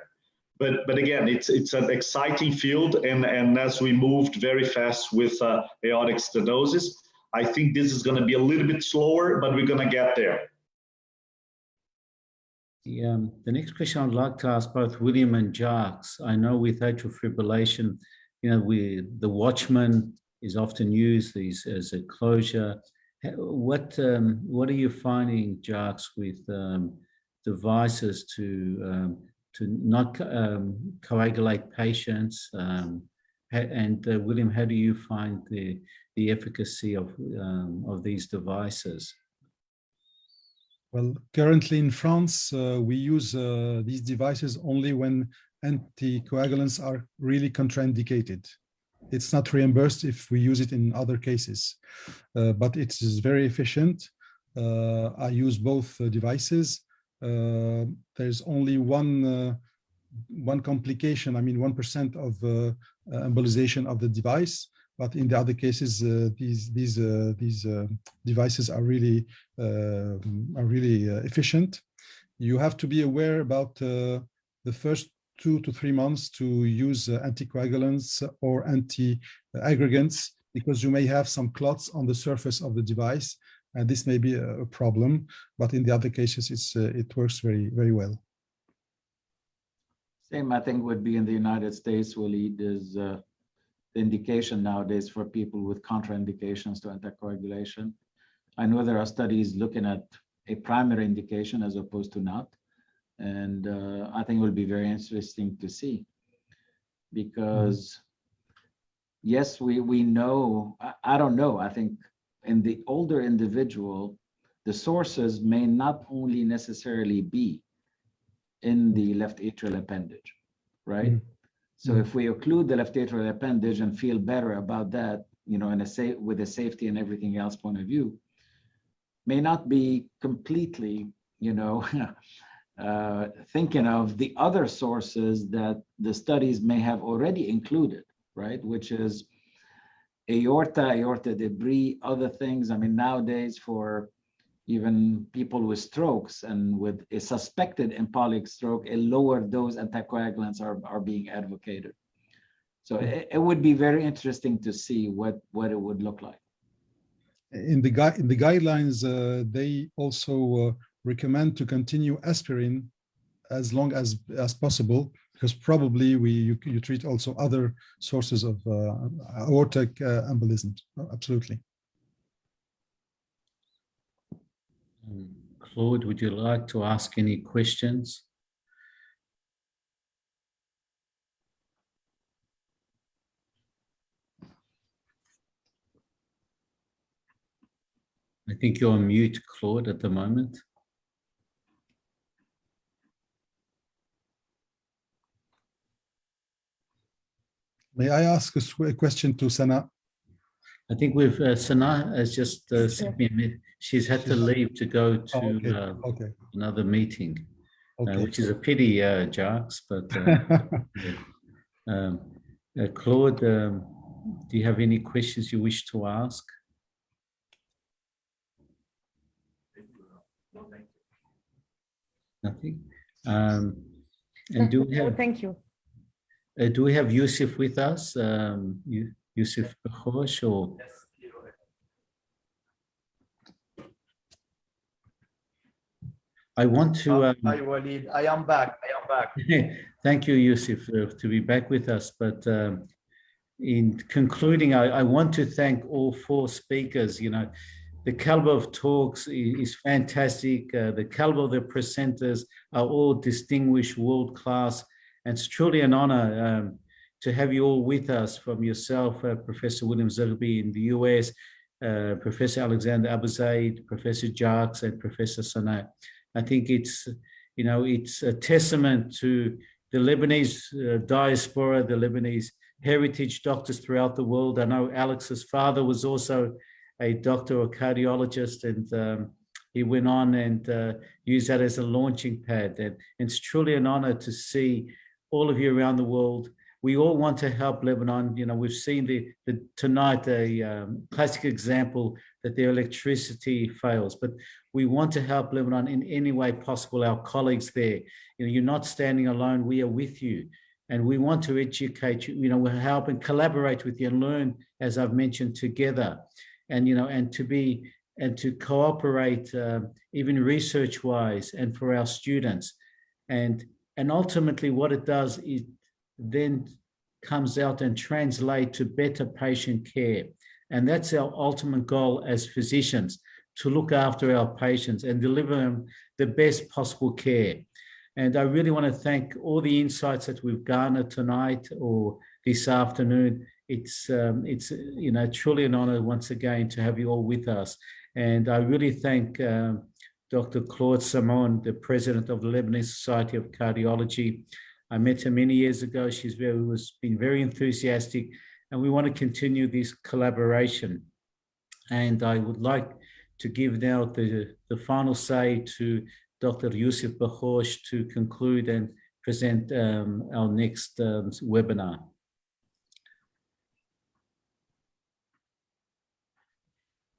But again, it's an exciting field, and as we moved very fast with aortic stenosis, I think this is going to be a little bit slower, but we're going to get there. The next question I'd like to ask both William and Jacques. I know with atrial fibrillation, the Watchman is often used as a closure. What are you finding, Jacques, with devices to not coagulate patients? And William, how do you find the efficacy of these devices? Well, currently in France, we use these devices only when anticoagulants are really contraindicated. It's not reimbursed if we use it in other cases, but it is very efficient. I use both devices. There's only one complication, 1% of embolization of the device, but in the other cases, these devices are really efficient. You have to be aware about the first 2 to 3 months to use anticoagulants or anti-aggregants, because you may have some clots on the surface of the device, and this may be a problem, but in the other cases, it works very, very well. Same, I think, would be in the United States, Walid, is the indication nowadays for people with contraindications to anticoagulation. I know there are studies looking at a primary indication as opposed to not. And I think it will be very interesting to see, because yes, we know, I don't know, I think in the older individual, the sources may not only necessarily be in the left atrial appendage, right? So if we occlude the left atrial appendage and feel better about that, with a safety and everything else point of view, may not be completely, thinking of the other sources that the studies may have already included, right? Which is aorta debris, other things. I mean, nowadays for even people with strokes and with a suspected embolic stroke, a lower dose anticoagulants are being advocated. So it would be very interesting to see what it would look like. In the guidelines, they also recommend to continue aspirin as long as possible, because probably you treat also other sources of aortic embolism. Absolutely. Claude, would you like to ask any questions? I think you're on mute, Claude, at the moment. May I ask a question to Sana? I think Sana has just sent me, she's had to leave to go to another meeting, which is a pity, Jacques, but Claude, do you have any questions you wish to ask? Nothing. And do we have? Thank you. Do we have Yusuf with us? Yusuf Bekhosh, or? I want to. Hi, Walid. I am back. Thank you, Yusuf, to be back with us. But in concluding, I want to thank all four speakers. You know, the caliber of talks is fantastic. The caliber of the presenters are all distinguished, world class, and it's truly an honor to have you all with us. From yourself, Professor William Zerbi in the US, Professor Alexander Abu Zaid, Professor Jacques, and Professor Sanat. I think it's, you know, it's a testament to the Lebanese diaspora, the Lebanese heritage doctors throughout the world. I know Alex's father was also a doctor or cardiologist, and he went on and used that as a launching pad. And it's truly an honor to see all of you around the world. We all want to help Lebanon. You know, we've seen tonight a classic example that their electricity fails, but we want to help Lebanon in any way possible. Our colleagues there, you know, you're not standing alone. We are with you, and we want to educate you. You know, we'll help and collaborate with you and learn, as I've mentioned, together, and you know, and to cooperate even research-wise, and for our students, and ultimately, what it does is then comes out and translate to better patient care. And that's our ultimate goal as physicians, to look after our patients and deliver them the best possible care. And I really want to thank all the insights that we've garnered tonight or this afternoon. It's you know, truly an honor once again to have you all with us. And I really thank Dr. Claude Simon, the president of the Lebanese Society of Cardiology. I met her many years ago. She's been very enthusiastic, and we want to continue this collaboration. And I would like to give now the final say to Dr. Yusuf Bakhosh to conclude and present our next webinar.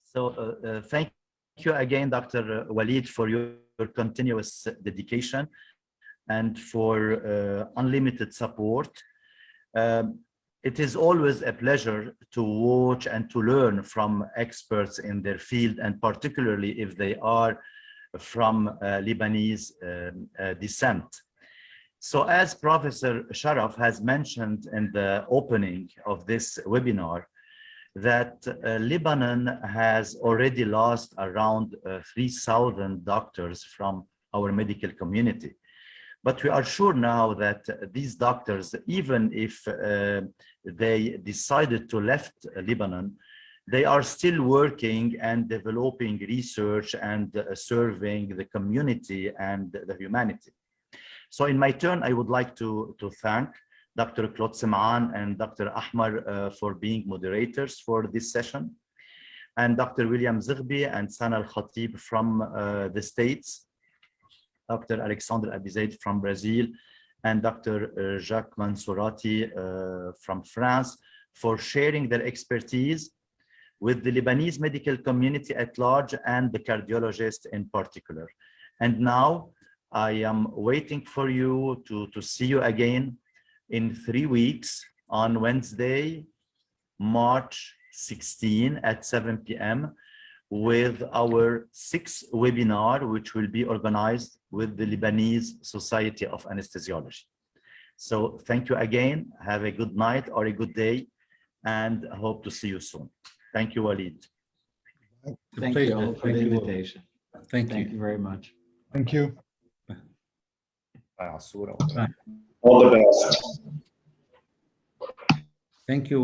So thank you again, Dr. Walid, for your continuous dedication and for unlimited support. It is always a pleasure to watch and to learn from experts in their field, and particularly if they are from Lebanese descent. So as Professor Sharaf has mentioned in the opening of this webinar, that Lebanon has already lost around 3,000 doctors from our medical community. But we are sure now that these doctors, even if they decided to left Lebanon, they are still working and developing research and serving the community and the humanity. So in my turn, I would like to thank Dr. Claude Simon and Dr. Ahmar for being moderators for this session, and Dr. William Zerbi and Sana Al-Khatib from the States, Dr. Alexander Abizaid from Brazil, and Dr. Jacques Mansourati from France for sharing their expertise with the Lebanese medical community at large and the cardiologists in particular. And now I am waiting for you to see you again in 3 weeks on Wednesday, March 16 at 7 p.m. with our 6th webinar, which will be organized with the Lebanese Society of Anesthesiology. So thank you again. Have a good night or a good day, and hope to see you soon. Thank you, Walid. Thank you all for the invitation. Thank you very much. Thank you. All the best. Thank you.